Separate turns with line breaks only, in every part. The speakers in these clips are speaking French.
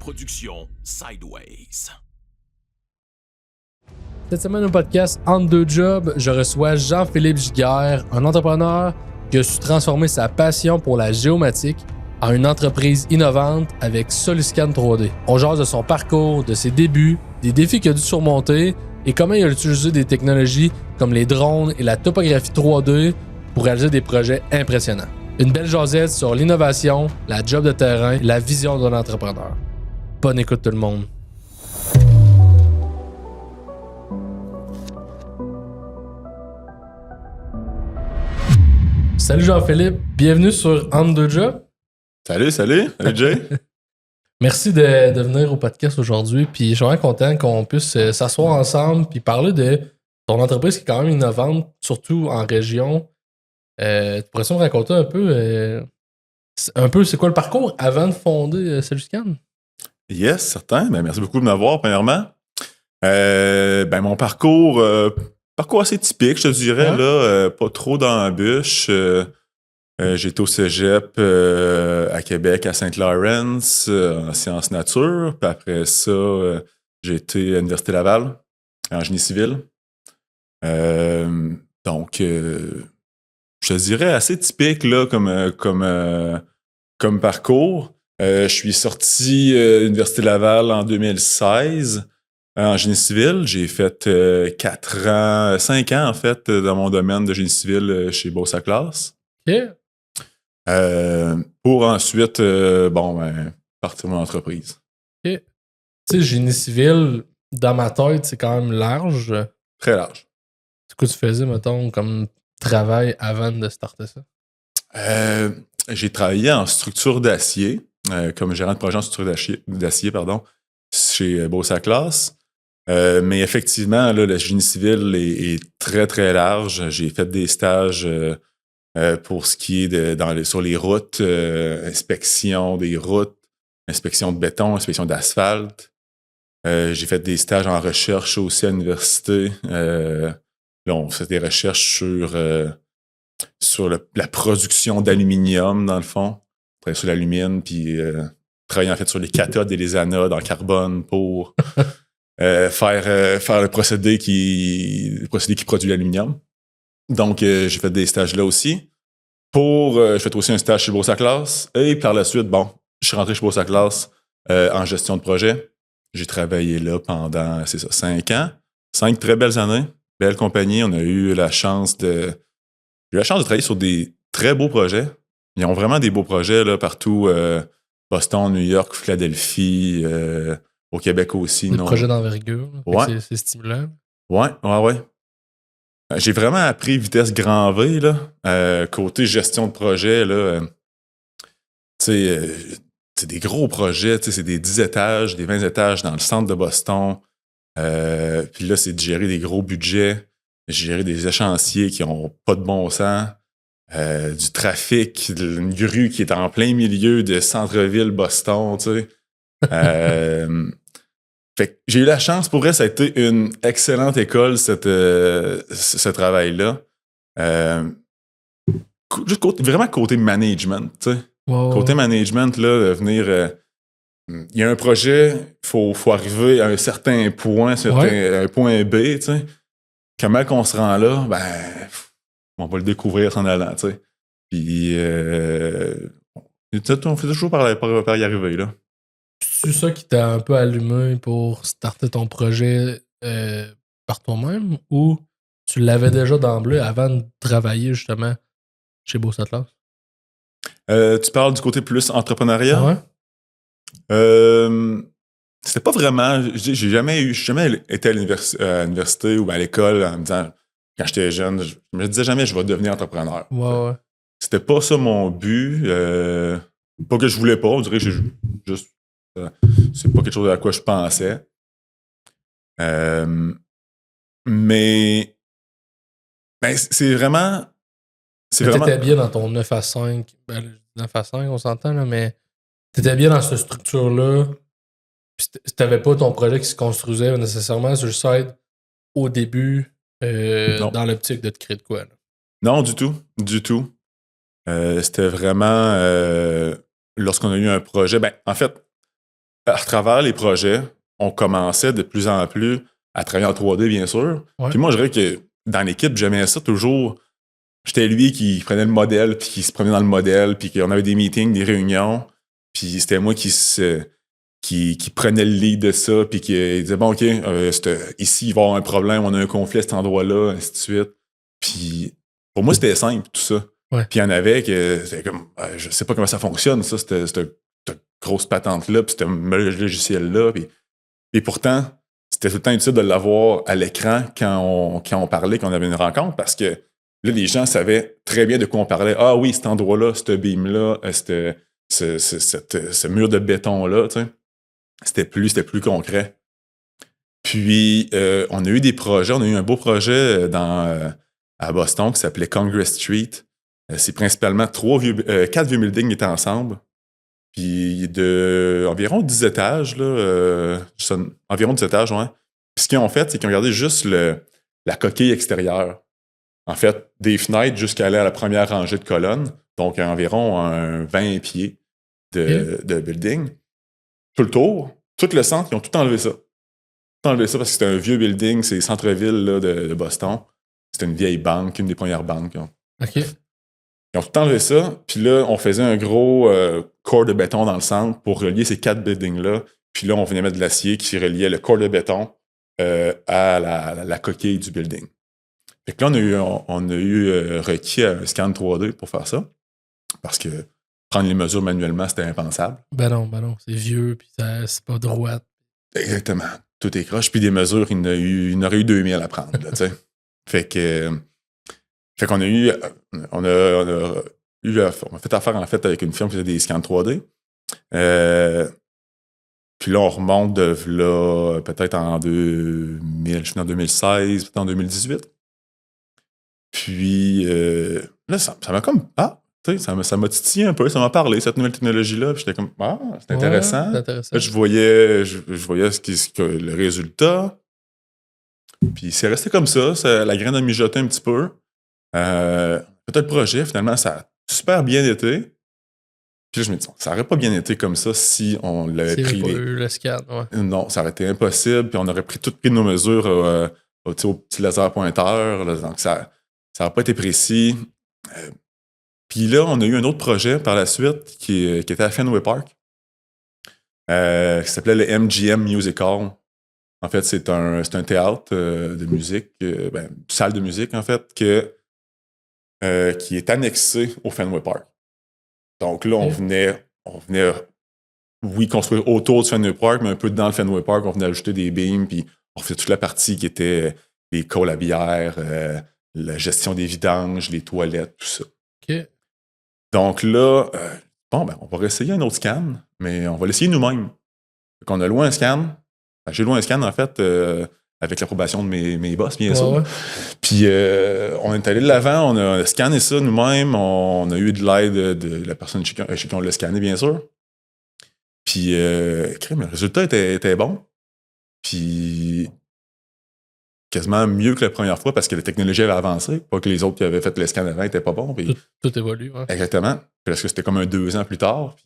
production Sideways.
Cette semaine au podcast Entre deux jobs, je reçois Jean-Philippe Giguère, un entrepreneur qui a su transformer sa passion pour la géomatique en une entreprise innovante avec Soluscan 3D. On jase de son parcours, de ses débuts, des défis qu'il a dû surmonter et comment il a utilisé des technologies comme les drones et la topographie 3D pour réaliser des projets impressionnants. Une belle jasette sur l'innovation, la job de terrain et la vision d'un entrepreneur. Bonne écoute tout le monde. Salut Jean-Philippe, bienvenue sur Entre deux jobs.
Salut Jay.
Merci de venir au podcast aujourd'hui, puis je suis vraiment content qu'on puisse s'asseoir ensemble puis parler de ton entreprise qui est quand même innovante, surtout en région. Tu pourrais me raconter un peu c'est quoi le parcours avant de fonder Soluscan?
Yes, certain. Ben, merci beaucoup de m'avoir, premièrement. Mon parcours assez typique, je te dirais,
Ouais.
là, pas trop d'embûches. J'ai été au cégep à Québec, à Saint-Laurent, en sciences nature. Puis après ça, j'ai été à l'Université Laval, en génie civil. Donc, je te dirais assez typique là, comme parcours. Je suis sorti de l'Université Laval en 2016 en génie civil. J'ai fait 5 ans en fait dans mon domaine de génie civil chez Beausaclass.
OK.
Pour ensuite partir mon entreprise.
OK. Tu sais, génie civil, dans ma tête, c'est quand même large.
Très large.
C'est quoi tu faisais, mettons, comme travail avant de starter ça?
J'ai travaillé en structure d'acier, comme gérant de projet en structure d'acier, chez Beausaclass. Mais effectivement, là, le génie civil est très, très large. J'ai fait des stages pour ce qui est sur les routes, inspection des routes, inspection de béton, inspection d'asphalte. J'ai fait des stages en recherche aussi à l'université. Là, on fait des recherches sur la production d'aluminium, dans le fond. Travailler sur l'alumine, puis travailler en fait sur les cathodes et les anodes en carbone pour faire le procédé qui produit l'aluminium. Donc, j'ai fait des stages là aussi. J'ai fait aussi un stage chez Beausaclass. Et par la suite, je suis rentré chez Beausaclass en gestion de projet. J'ai travaillé là pendant, 5 ans. 5 très belles années. Belle compagnie. On a eu la chance de travailler sur des très beaux projets. Ils ont vraiment des beaux projets là, partout. Boston, New York, Philadelphie, au Québec aussi.
Des projets d'envergure.
Ouais.
C'est stimulant.
Ouais. J'ai vraiment appris vitesse grand V, là. Côté gestion de projet, là. C'est des gros projets, c'est des 10 étages, des 20 étages dans le centre de Boston. Puis là, c'est de gérer des gros budgets, gérer des échéanciers qui n'ont pas de bon sens, du trafic, une grue qui est en plein milieu de centre-ville Boston, tu sais. Fait que j'ai eu la chance, pour vrai, ça a été une excellente école, ce travail-là. Juste vraiment côté management, tu sais.
Wow.
Côté management, là, de venir... il y a un projet, il faut arriver à un certain point, un point B, tu sais. Comment qu'on se rend là? On va le découvrir en allant, tu sais. Puis, on fait toujours par y arriver, là.
C'est ça qui t'a un peu allumé pour starter ton projet par toi-même ou tu l'avais déjà d'emblée avant de travailler justement chez Beausaclass?
Tu parles du côté plus entrepreneuriat?
Ouais.
C'était pas vraiment... J'ai jamais été à l'université ou à l'école en me disant, quand j'étais jeune, je me disais jamais je vais devenir entrepreneur.
Ouais.
C'était pas ça mon but. Pas que je voulais pas, on dirait que juste... c'est pas quelque chose à quoi je pensais. Mais c'est vraiment...
T'étais bien dans ton 9 à 5. 9 à 5, on s'entend, là, mais t'étais bien dans cette structure-là. Puis t'avais pas ton projet qui se construisait nécessairement sur le site au début dans l'optique de te créer de quoi. Là.
Non, du tout. C'était vraiment... lorsqu'on a eu un projet... en fait, à travers les projets, on commençait de plus en plus à travailler en 3D, bien sûr.
Ouais.
Puis moi, je dirais que dans l'équipe, j'aimais ça toujours. J'étais lui qui prenait le modèle, puis qui se promenait dans le modèle, puis qu'on avait des meetings, des réunions. Puis c'était moi qui prenait le lead de ça, puis qui disait, bon, OK, ici, il va y avoir un problème, on a un conflit à cet endroit-là, ainsi de suite. Puis pour moi, c'était simple, tout ça.
Ouais.
Puis il y en avait que c'était comme, je sais pas comment ça fonctionne, ça, cette grosse patente-là, puis ce logiciel-là. Et pourtant, c'était tout le temps utile de l'avoir à l'écran quand on parlait, quand on avait une rencontre, parce que là, les gens savaient très bien de quoi on parlait. Ah oui, cet endroit-là, ce beam-là, ce mur de béton-là, tu sais. C'était plus concret. Puis, on a eu des projets. On a eu un beau projet à Boston qui s'appelait Congress Street. C'est principalement 4 vieux buildings qui étaient ensemble. Puis, environ 10 étages, là. Environ 10 étages, ouais. Puis, ce qu'ils ont fait, c'est qu'ils ont gardé juste la coquille extérieure. En fait, des fenêtres jusqu'à aller à la première rangée de colonnes. Donc, environ 20 pieds de building. Tout le tour, tout le centre, ils ont tout enlevé ça. Tout enlevé ça parce que c'était un vieux building, c'est centre-ville là, de Boston. C'était une vieille banque, une des premières banques.
OK.
Ils ont tout enlevé ça, puis là, on faisait un gros corps de béton dans le centre pour relier ces 4 buildings-là. Puis là, on venait mettre de l'acier qui reliait le corps de béton à la coquille du building. Fait que là, on a eu requis un scan 3D pour faire ça. Parce que prendre les mesures manuellement, c'était impensable.
Ben non. C'est vieux, puis c'est pas droit.
Exactement. Tout est croche. Puis des mesures, il y en aurait eu 2000 à prendre. Là, fait qu'on a eu... On a fait affaire, en fait, avec une firme qui faisait des scans 3D. Puis là, on remonte de là, peut-être en 2000, je suis en 2016, peut-être en 2018. Puis là, ça m'a comme... ça m'a titillé un peu, ça m'a parlé, cette nouvelle technologie-là. Puis j'étais comme, c'est intéressant.
Ouais, c'est intéressant.
Là, je voyais le résultat. Puis c'est resté comme ça. La graine a mijoté un petit peu. Peut-être le projet, finalement, ça a super bien été. Puis là, je me dis, ça n'aurait pas bien été comme ça si on l'avait pris.
Pas eu le scan, ouais.
Non, ça aurait été impossible. Puis on aurait pris nos mesures au petit laser pointeur. Là, donc ça n'aurait pas été précis. Puis là, on a eu un autre projet par la suite qui était à Fenway Park, qui s'appelait le MGM Music Hall. En fait, c'est un théâtre de musique, une salle de musique, en fait, qui est annexé au Fenway Park. Donc là, on venait, oui, construire autour du Fenway Park, mais un peu dans le Fenway Park, on venait ajouter des beams, puis on faisait toute la partie qui était les cols à bière, la gestion des vidanges, les toilettes, tout ça.
OK.
Donc là, on va réessayer un autre scan, mais on va l'essayer nous-mêmes. Donc on a loué un scan. J'ai loué un scan, en fait, avec l'approbation de mes boss, bien sûr.
Ouais.
Puis on est allé de l'avant, on a scanné ça nous-mêmes, on a eu de l'aide de la personne chez qui on l'a scanné, bien sûr. Puis le résultat était bon. Puis quasiment mieux que la première fois parce que la technologie avait avancé. Pas que les autres qui avaient fait le scan avant n'étaient pas bons. Puis,
tout évolue. Ouais.
Exactement. Parce que c'était comme 2 ans plus tard. Puis,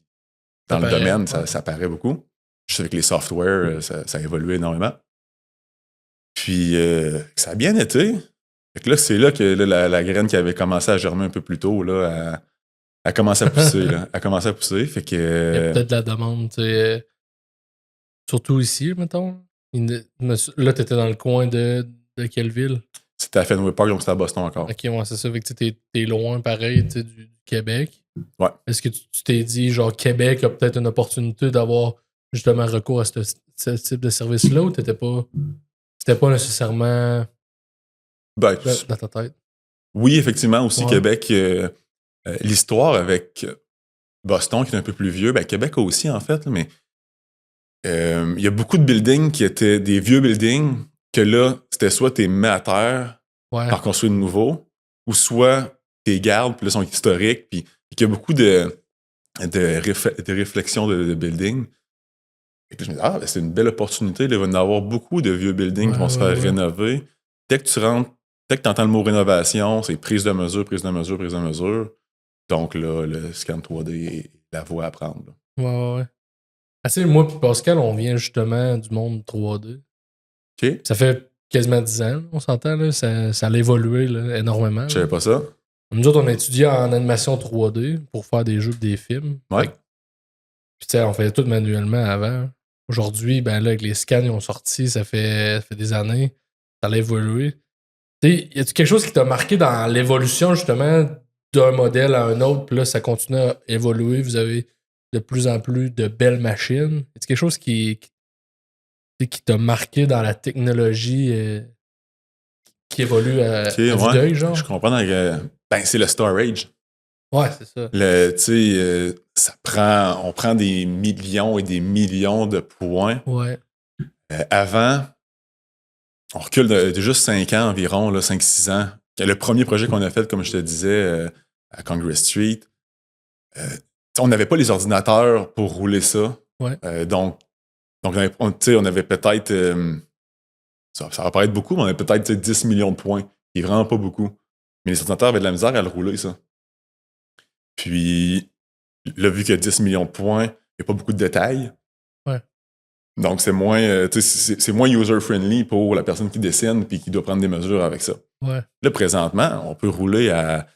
dans le domaine, ça paraît beaucoup. Juste avec les softwares, ça a évolué énormément. Puis ça a bien été. Fait que là, c'est là que la graine qui avait commencé à germer un peu plus tôt, là, a commencé à pousser. Là. A commencé à pousser. Fait que,
il y a peut-être de la demande, surtout ici, mettons. Là, t'étais dans le coin de quelle ville?
C'était à Fenway Park, donc c'était à Boston encore.
Ok, ouais, c'est ça. Fait que t'es loin, pareil, du Québec.
Ouais.
Est-ce que tu t'es dit, genre, Québec a peut-être une opportunité d'avoir justement recours à ce type de service-là ou c'était pas nécessairement dans ta tête?
Oui, effectivement, aussi Québec. L'histoire avec Boston, qui est un peu plus vieux, Québec aussi, en fait, mais il y a beaucoup de buildings qui étaient des vieux buildings que là, c'était soit t'es mis à terre par construire de nouveau, ou soit t'es gardes, puis là, sont historiques, puis il y a beaucoup de réflexions de buildings. Et puis je me dis, c'est une belle opportunité, il va y en avoir beaucoup de vieux buildings qui vont se faire rénover. Dès que tu rentres, dès que tu entends le mot rénovation, c'est prise de mesure. Donc là, le scan 3D est la voie à prendre.
Ouais. Ah, tu sais, moi et Pascal, on vient justement du monde 3D.
OK?
Ça fait quasiment 10 ans, on s'entend, là. Ça a évolué là, énormément.
Je savais
Là.
pas ça.
Nous autres, on a étudié en animation 3D pour faire des jeux et des films.
Ouais.
Puis, tu sais, on faisait tout manuellement avant. Aujourd'hui, ben là, avec les scans qui ont sorti, ça fait des années. Ça a évolué. Tu sais, y a-tu quelque chose qui t'a marqué dans l'évolution, justement, d'un modèle à un autre, puis là, ça continue à évoluer, vous avez de plus en plus de belles machines. Y a quelque chose qui t'a marqué dans la technologie qui évolue à
OK,
vue
ouais.
d'œil, genre?
Je comprends. Ben, c'est le storage.
Ouais, c'est ça.
Tu sais, on prend des millions et des millions de points.
Ouais.
Avant, on recule de juste 5 ans environ, 5-6 ans. Le premier projet qu'on a fait, comme je te disais, à Congress Street, on n'avait pas les ordinateurs pour rouler ça.
Ouais.
Donc on avait peut-être, ça va paraître beaucoup, mais on avait peut-être 10 millions de points, qui est vraiment pas beaucoup. Mais les ordinateurs avaient de la misère à le rouler, ça. Puis, là, vu qu'il y a 10 millions de points, il n'y a pas beaucoup de détails.
Ouais.
Donc, c'est moins, c'est moins user-friendly pour la personne qui dessine puis qui doit prendre des mesures avec ça.
Ouais.
Là, présentement, on peut rouler à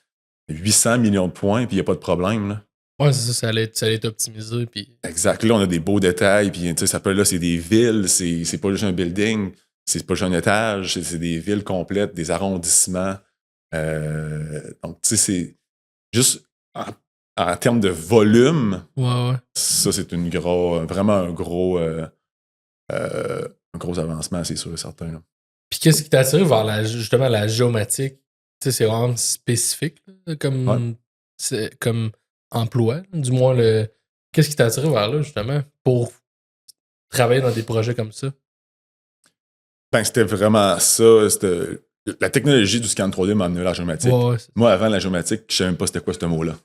800 millions de points puis il n'y a pas de problème. Là.
Ouais, c'est ça, ça allait être optimisé. Puis...
Exact. Là, on a des beaux détails. Puis, ça peut, là, c'est des villes. C'est pas juste un building. C'est pas juste un étage. C'est des villes complètes, des arrondissements. Donc, tu sais, c'est juste en termes de volume.
Ouais.
Ça, c'est vraiment un gros avancement, c'est sûr et certain. Là.
Puis qu'est-ce qui t'a attiré vers justement la géomatique? Tu sais, c'est vraiment spécifique là, comme emploi. Du moins, qu'est-ce qui t'a attiré vers là, justement, pour travailler dans des projets comme ça?
Ben, c'était vraiment ça. La technologie du scan 3D m'a amené à la géomatique.
Ouais.
Moi, avant la géomatique, je savais même pas c'était quoi ce mot-là.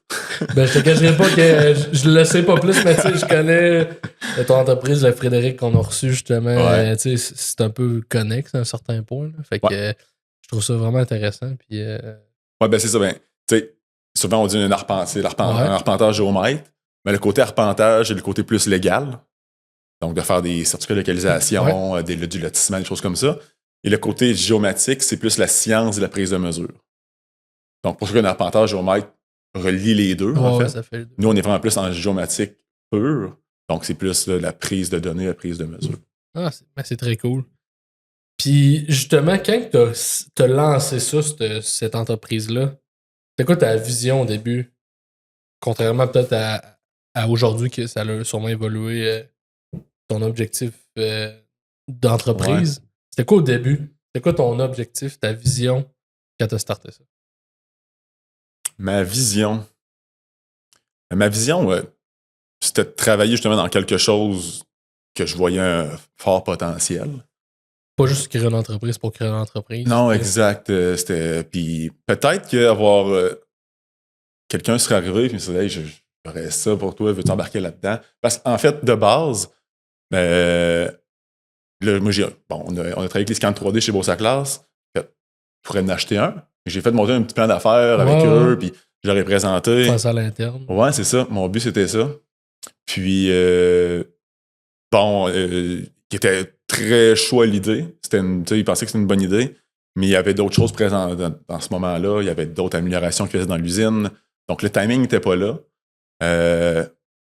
Ben, je te cacherai pas que je le sais pas plus, mais tu sais, je connais ton entreprise, le Frédéric, qu'on a reçu justement.
Ouais.
Tu sais, c'est un peu connexe à un certain point. Là. Fait que je trouve ça vraiment intéressant. Puis,
Ouais, ben c'est ça. Ben, tu sais, souvent on dit un arpenteur géomètre, mais le côté arpentage, c'est le côté plus légal. Donc, de faire des certificats de localisation, du lotissement, des choses comme ça. Et le côté géomatique, c'est plus la science de la prise de mesure. Donc, pour ça qu'un arpenteur géomètre relie les deux, en fait.
Ça fait les deux.
Nous, on est vraiment plus en géomatique pure. Donc, c'est plus la prise de données, la prise de mesure.
Ah, c'est très cool. Puis, justement, quand t'as lancé ça, cette entreprise-là, c'était quoi ta vision au début? Contrairement peut-être à aujourd'hui, que ça a sûrement évolué ton objectif d'entreprise. Ouais. C'était quoi au début? C'était quoi ton objectif, ta vision quand t'as starté ça?
Ma vision, c'était de travailler justement dans quelque chose que je voyais un fort potentiel.
Pas juste créer une entreprise pour créer une entreprise.
Non, exact. Puis peut-être qu'avoir quelqu'un serait arrivé et me serait dit, hey, j'aurais ça pour toi, veux-tu embarquer là-dedans? Parce qu'en fait, de base, là, moi, on a travaillé avec les scans 3D chez Bossa Class. Je pourrais en acheter un. J'ai fait monter un petit plan d'affaires avec eux, puis je leur ai présenté.
Faire ça à l'interne.
Ouais, c'est ça. Mon but, c'était ça. Puis, qui était très chaud à l'idée. Il pensait que c'était une bonne idée, mais il y avait d'autres choses présentes dans ce moment-là. Il y avait d'autres améliorations qu'il faisait dans l'usine. Donc, le timing n'était pas là.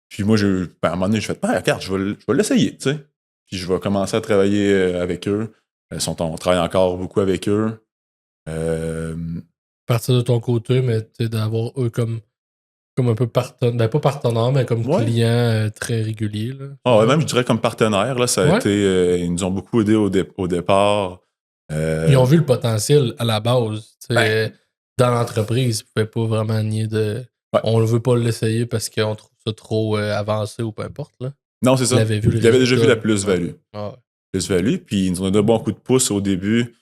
Puis moi, à un moment donné, j'ai fait, regarde, je vais l'essayer, tu sais. Puis je vais commencer à travailler avec eux. On travaille encore beaucoup avec eux.
Partir de ton côté, mais d'avoir eux comme un peu partenaire, ben pas partenaire, mais comme client très régulier. Là.
Ah, même, je dirais comme partenaire. Là, ça a été. Ils nous ont beaucoup aidés au départ.
Ils ont vu le potentiel à la base. Dans l'entreprise, ils ne pouvaient pas vraiment nier de. Ouais. On ne veut pas l'essayer parce qu'on trouve ça trop avancé ou peu importe. Là.
Non, c'est ça. Ils avaient déjà vu la plus-value.
Ouais.
Plus-value, puis ils nous ont donné un bon coup de pouce au début.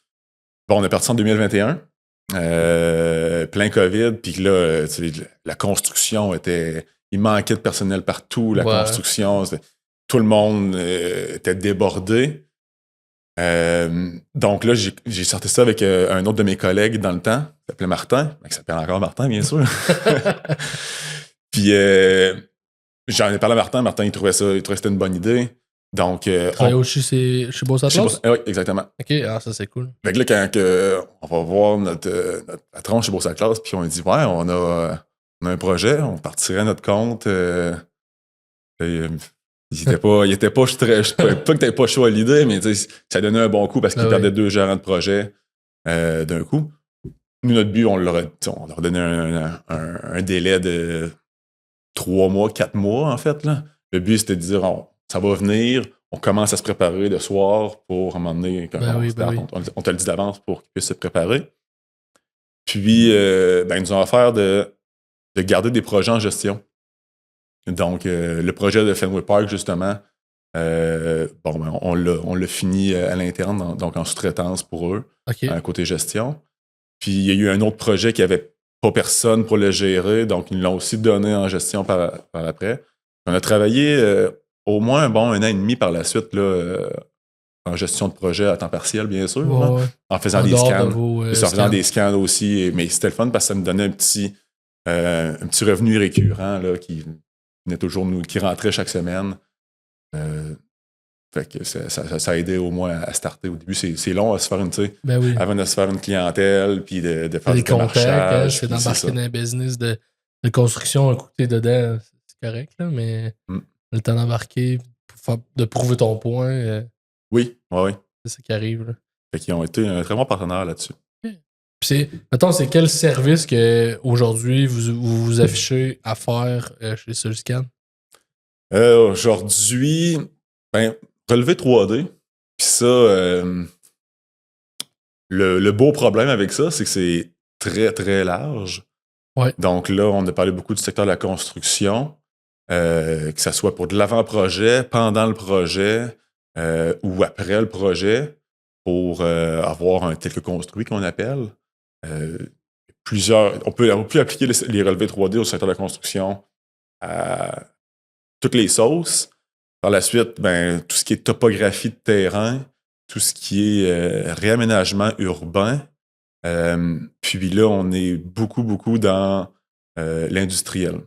Bon, on est parti en 2021. Plein COVID, puis là, la construction il manquait de personnel partout, la construction, tout le monde était débordé. Donc là, j'ai sorti ça avec un autre de mes collègues dans le temps, qui s'appelait Martin, qui s'appelle encore Martin, bien sûr. Puis J'en ai parlé à Martin. Martin, il trouvait que c'était une bonne idée. Donc,
Travailler aussi chez Boss Atlas?
oui, exactement.
Ok, ça c'est cool.
Fait que là, quand on va voir notre patron chez Bourse Classe, puis on dit ouais, on a un projet, on partirait à notre compte. Il était pas que t'avais pas chaud à l'idée, mais ça donnait un bon coup parce qu'il perdait 2 gérants de projet d'un coup. Nous, notre but, on leur a donné un délai de 3 mois, 4 mois, en fait. Là. Le but, c'était de dire ça va venir, on commence à se préparer le soir pour, à un moment donné, quand on start, on te le dit d'avance pour qu'ils puissent se préparer. Puis, ils nous ont offert de garder des projets en gestion. Donc, le projet de Fenway Park, justement, on l'a fini à l'interne, donc en sous-traitance pour eux, côté gestion. Puis, il y a eu un autre projet qui n'avait pas personne pour le gérer, donc ils l'ont aussi donné en gestion par après. On a travaillé au moins un an et demi par la suite, là, en gestion de projet à temps partiel, bien sûr, en faisant des scans. En faisant des scans aussi, mais c'était le fun parce que ça me donnait un petit revenu récurrent là, qui rentrait chaque semaine. Fait que ça a aidé au moins à starter. Au début, c'est long à se faire avant de se faire une clientèle, puis de faire
des contacts. C'est d'embarquer dans un business de construction, un coup que t'es dedans, c'est correct, là, mais le temps d'embarquer, de prouver ton point.
Oui.
C'est ça qui arrive. Là.
Fait qu'ils ont été un très bon partenaire là-dessus.
Puis c'est quel service que aujourd'hui vous affichez à faire chez Soluscan?
Aujourd'hui, relevé 3D. Puis ça, le beau problème avec ça, c'est que c'est très, très large.
Ouais.
Donc là, on a parlé beaucoup du secteur de la construction, que ça soit pour de l'avant-projet, pendant le projet ou après le projet, pour avoir un tel que construit qu'on appelle. On peut appliquer les relevés 3D au secteur de la construction à toutes les sauces. Par la suite, tout ce qui est topographie de terrain, tout ce qui est réaménagement urbain. Puis là, on est beaucoup, beaucoup dans l'industriel.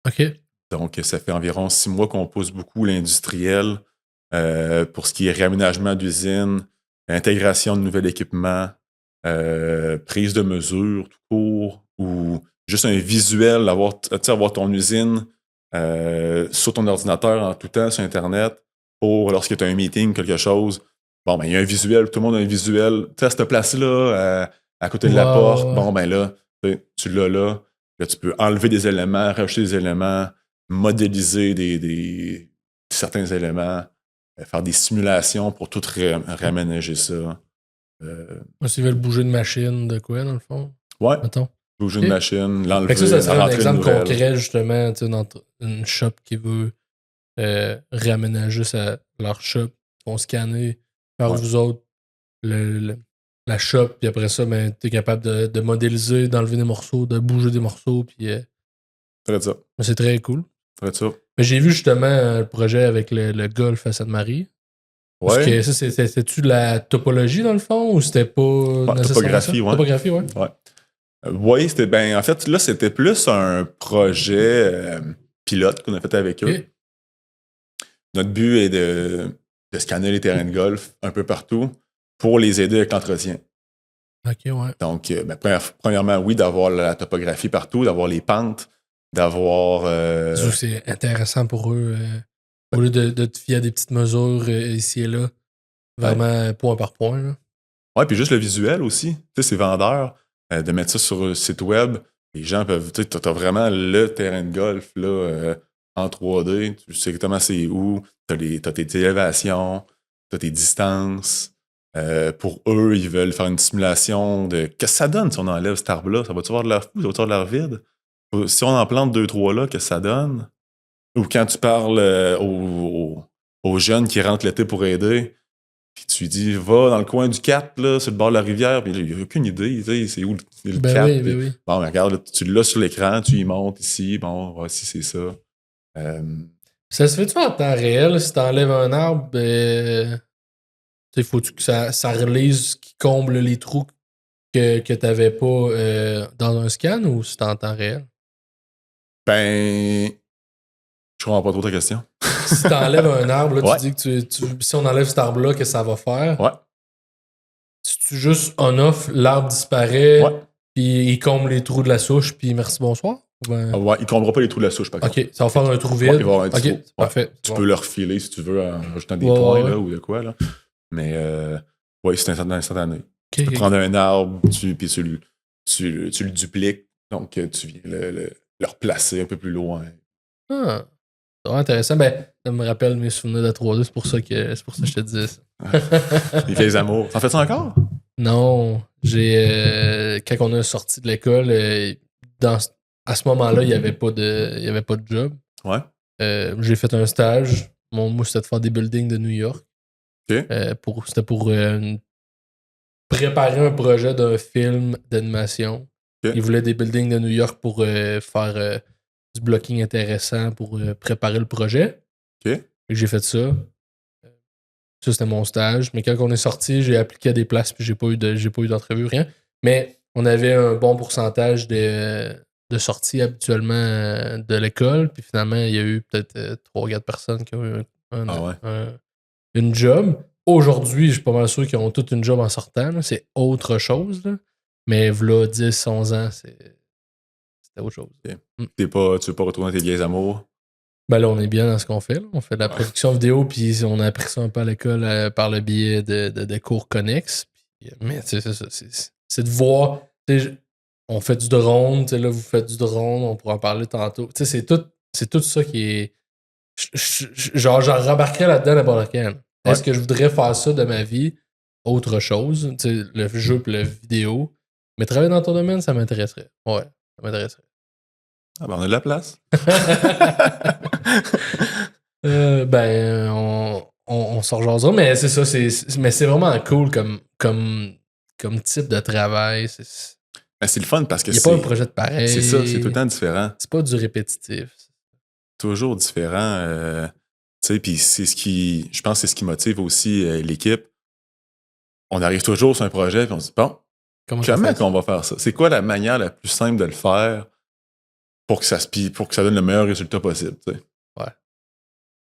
OK.
Donc, ça fait environ 6 mois qu'on pousse beaucoup l'industriel pour ce qui est réaménagement d'usine, intégration de nouvel équipement, prise de mesures tout court, ou juste un visuel, avoir ton usine sur ton ordinateur en tout temps sur Internet pour lorsque tu as un meeting, quelque chose. Bon, il y a un visuel, tout le monde a un visuel. Tu sais, à cette place-là, à côté de la porte, là, tu l'as là. Là, tu peux enlever des éléments, rajouter des éléments, modéliser certains éléments, faire des simulations pour tout réaménager ça.
S'ils veulent bouger de machine, de quoi, dans le fond?
Ouais. Mettons. Bouger une machine, l'enlever.
Ça serait un exemple concret, justement, dans une shop qui veut réaménager leur shop. Ils vont scanner par vous autres la shop, puis après ça, t'es capable de modéliser, d'enlever des morceaux, de bouger des morceaux, puis...
ça.
C'est très cool.
Ça.
Mais j'ai vu justement le projet avec le golf à Sainte-Marie. Ouais. Parce que ça, c'était-tu de la topologie, dans le fond, ou c'était pas
topographie, ouais.
Topographie, ouais.
Oui, c'était en fait, là, c'était plus un projet pilote qu'on a fait avec eux. Okay. Notre but est de scanner les terrains de golf un peu partout pour les aider avec l'entretien.
OK, ouais.
Donc, premièrement, oui, d'avoir la topographie partout, d'avoir les pentes, d'avoir...
C'est intéressant pour eux, au lieu de te fier à des petites mesures ici et là, vraiment point par point. Là.
Ouais, puis juste le visuel aussi. Tu sais, c'est vendeur. De mettre ça sur un site web, les gens peuvent. Tu as vraiment le terrain de golf là, en 3D. Tu sais exactement c'est où. Tu as tes élévations, tu as tes distances. Pour eux, ils veulent faire une simulation de qu'est-ce que ça donne si on enlève cet arbre-là. Ça va-tu avoir de l'air fou? Ça va-tu avoir de l'air vide? Si on en plante 2-3 là, qu'est-ce que ça donne? Ou quand tu parles aux jeunes qui rentrent l'été pour aider, puis tu lui dis, va dans le coin du 4, là, sur le bord de la rivière, puis il n'a aucune idée, c'est où le 4.
Oui.
Bon, regarde, là, tu l'as sur l'écran, tu y montes ici, bon, voici, c'est ça.
Ça se fait-tu en temps réel, si tu enlèves un arbre, faut-tu que ça relise qui comble les trous que tu n'avais pas dans un scan, ou c'est en temps réel?
Je Je comprends pas trop ta question.
Si t'enlèves un arbre, là,
Ouais.
tu dis que si on enlève cet arbre-là, que ça va faire?
Ouais.
Si tu juste on-off, l'arbre disparaît,
Ouais.
puis il comble les trous de la souche, puis merci, bonsoir? Ou ben-
Ah ouais, il comblera pas les trous de la souche, par contre.
Ok, ça va faire un trou
Ouais,
vide.
il va y avoir un petit
Ok,
trou.
parfait.
Ouais. Tu
Bon.
peux le refiler si tu veux en rajoutant des
Ouais,
points
ouais.
là, ou de quoi. Là. Mais oui, c'est instantané.
Ok,
Tu peux
ok.
prendre un arbre, puis tu le dupliques. Donc, tu viens le replacer un peu plus loin.
Ah, c'est vraiment intéressant. Ben, ça me rappelle mes souvenirs de 3D, c'est pour ça que je te disais ça.
Les vieilles amours. T'en fais ça encore?
Non, quand on est sorti de l'école, à ce moment-là, il n'y avait pas de job.
Ouais.
J'ai fait un stage. Moi, c'était de faire des buildings de New York.
OK.
C'était pour préparer un projet d'un film d'animation.
OK.
Ils voulaient des buildings de New York pour faire du blocking intéressant pour préparer le projet.
OK.
Et j'ai fait ça. Ça, c'était mon stage. Mais quand on est sorti, j'ai appliqué à des places puis j'ai pas eu d'entrevue, rien. Mais on avait un bon pourcentage de sorties habituellement de l'école. Puis finalement, il y a eu peut-être 3 ou 4 personnes qui ont eu une job. Aujourd'hui, je suis pas mal sûr qu'ils ont toutes une job en sortant. Là. C'est autre chose. Là. Mais v'là 10, 11 ans, c'était autre chose.
OK. Tu veux pas retourner tes vieilles amours?
Ben là, on est bien dans ce qu'on fait. Là. On fait de la production vidéo, puis on a appris ça un peu à l'école par le biais de cours connexes. Mais c'est ça. C'est de voir. On fait du drone. Là, vous faites du drone, on pourra en parler tantôt. C'est tout ça qui est. Genre, j'en rembarquerais là-dedans n'importe quand.
Ouais.
Est-ce que je voudrais faire ça de ma vie? Autre chose. Le jeu et la vidéo. Mais travailler dans ton domaine, ça m'intéresserait. Ouais, ça m'intéresserait.
Ah ben, on a de la place.
On s'en rejasera, mais c'est ça, mais c'est vraiment cool comme type de travail.
Ben, c'est le fun parce que
Il n'y a pas un projet de pareil.
C'est ça, c'est tout le temps différent.
C'est pas du répétitif.
Toujours différent. Tu sais, puis je pense que c'est ce qui motive aussi l'équipe. On arrive toujours sur un projet, puis on se dit, bon, comment qu'on va faire ça? C'est quoi la manière la plus simple de le faire pour que ça donne le meilleur résultat possible? T'sais?
Ouais.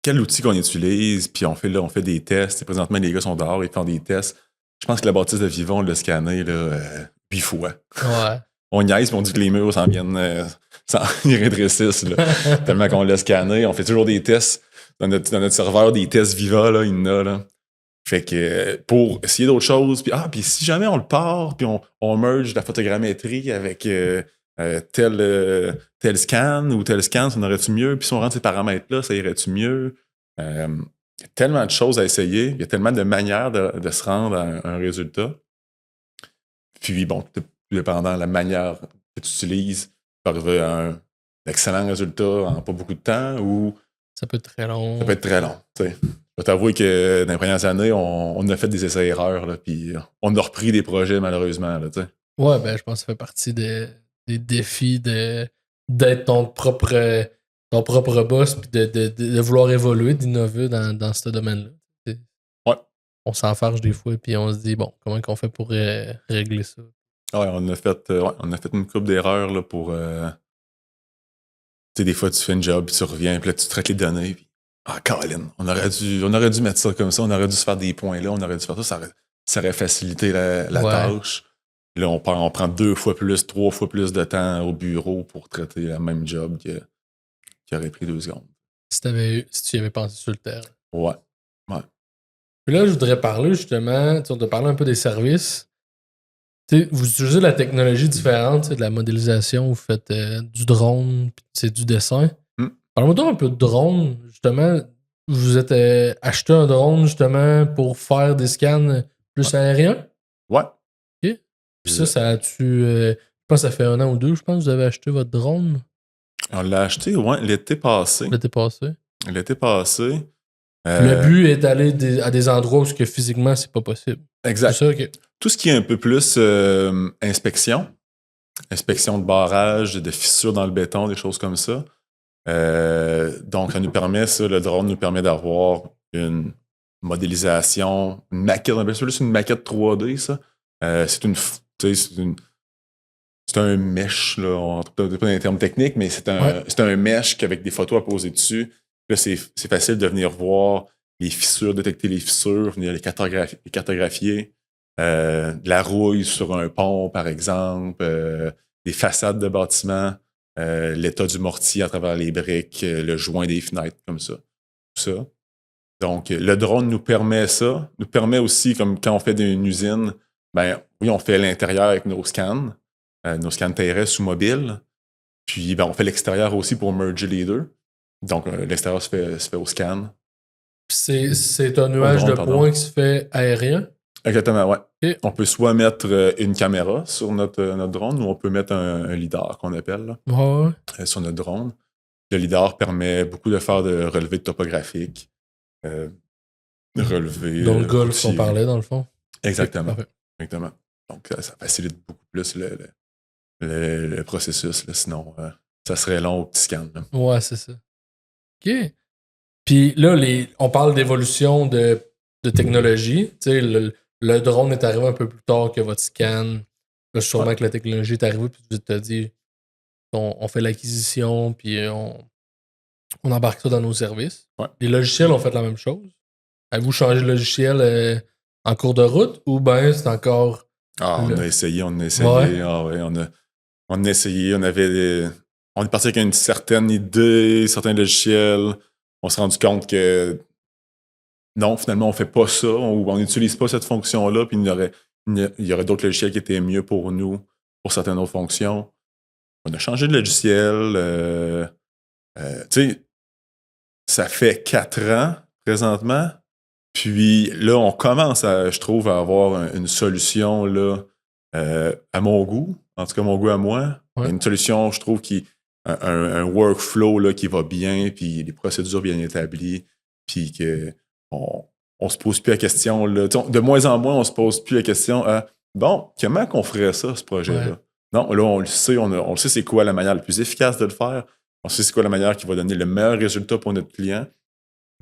Quel outil qu'on utilise, puis on fait des tests. Et présentement, les gars sont dehors, ils font des tests. Je pense que la bâtisse de Vivon, on l'a scanné 8 fois.
Ouais.
On niaise, puis on dit que les murs ils rétrécissent. Là. Tellement qu'on l'a scanné. On fait toujours des tests. Dans notre serveur, des tests Viva, là, il y en a. Là. Fait que pour essayer d'autres choses, puis si jamais on le part, puis on merge la photogrammétrie avec tel scan ou tel scan, ça aurait-tu mieux? Puis si on rentre ces paramètres-là, ça irait-tu mieux? Il y a tellement de choses à essayer, il y a tellement de manières de se rendre à un résultat. Puis bon, dépendant de la manière que tu utilises, tu peux arriver à un excellent résultat en pas beaucoup de temps ou
ça peut être très long.
Ça peut être très long. T'sais. Je vais t'avouer que dans les premières années, on a fait des essais-erreurs, puis on a repris des projets malheureusement. Là,
ouais, ben je pense que ça fait partie des défis d'être ton propre boss puis de vouloir évoluer, d'innover dans ce domaine-là.
Ouais.
On s'enfarge des fois puis on se dit bon, comment qu'on fait pour régler ça?
Ouais, on a fait une couple d'erreurs là, pour. Tu sais, des fois, tu fais une job, puis tu reviens, puis là, tu traites les données, puis Colin, on aurait dû mettre ça comme ça, on aurait dû se faire des points là, on aurait dû faire ça aurait facilité la tâche. Là, on prend 2 fois plus, 3 fois plus de temps au bureau pour traiter la même job qui aurait pris 2 secondes.
Si tu y avais pensé sur le terrain.
Ouais.
Puis là, je voudrais parler justement, on te parler un peu des services. T'sais, vous utilisez de la technologie différente, de la modélisation, vous faites du drone, puis c'est du dessin. Parle-moi un peu de drone, justement. Vous êtes acheté un drone, justement, pour faire des scans plus aériens?
Ouais.
OK. Puis ça a-tu... je pense que ça fait 1 an ou 2, je pense, que vous avez acheté votre drone.
On l'a acheté, ouais, l'été passé.
L'été passé. Le but est d'aller à des endroits où que physiquement, c'est pas possible.
Exact.
C'est ça, OK.
Tout ce qui est un peu plus inspection de barrage, de fissures dans le béton, des choses comme ça. Donc, ça nous permet, le drone nous permet d'avoir une modélisation, une maquette, on appelle ça juste une maquette 3D, ça. C'est un mesh, là, on ne peut pas dans les termes techniques, mais c'est un mesh avec des photos à poser dessus. Là, c'est facile de venir voir les fissures, détecter les fissures, venir les cartographier. De la rouille sur un pont, par exemple, des façades de bâtiments, l'état du mortier à travers les briques, le joint des fenêtres, comme ça. Tout ça. Donc, le drone nous permet ça. Nous permet aussi, comme quand on fait une usine, ben oui, on fait l'intérieur avec nos scans terrestres ou mobiles. Puis, ben, on fait l'extérieur aussi pour merger les deux. Donc, l'extérieur se fait au scan.
C'est un nuage
drone,
de
pardon.
points qui se fait aérien.
Exactement, ouais.
Ok.
On peut soit mettre une caméra sur notre drone ou on peut mettre un lidar qu'on appelle là,
Ouais.
sur notre drone. Le lidar permet beaucoup de faire de relevés topographiques. Relevés.
Dans le golf
routiers.
qu'on parlait, dans le fond.
Exactement.
Ok, parfait.
Exactement. Donc, ça facilite beaucoup plus le processus. Là, sinon, ça serait long au petit scan. Là.
Ouais, c'est ça. OK. Puis là, on parle d'évolution de technologie. Tu sais, le drone est arrivé un peu plus tard que votre scan. Là, sûrement que la technologie est arrivée, puis tu te dis, on fait l'acquisition, puis on embarque ça dans nos services.
Ouais.
Les logiciels ont fait la même chose. Avez-vous changé de logiciel en cours de route ou bien c'est encore.
On a essayé.
Ouais.
Ah, ouais, on a essayé. On est parti avec une certaine idée, certains logiciels. On s'est rendu compte que non, finalement, on fait pas ça. On n'utilise pas cette fonction-là. Puis il y aurait d'autres logiciels qui étaient mieux pour nous, pour certaines autres fonctions. On a changé de logiciel. Tu sais, ça fait 4 ans présentement. Puis là, on commence, je trouve, à avoir une solution là, à mon goût, en tout cas mon goût à moi.
Ouais.
Une solution, je trouve, un workflow là, qui va bien, puis les procédures bien établies, puis qu'on se pose plus la question. Là, de moins en moins, on se pose plus la question bon, comment qu'on ferait ça, ce projet-là?
Ouais.
Non, là, on le sait, on le sait c'est quoi la manière la plus efficace de le faire. On sait c'est quoi la manière qui va donner le meilleur résultat pour notre client.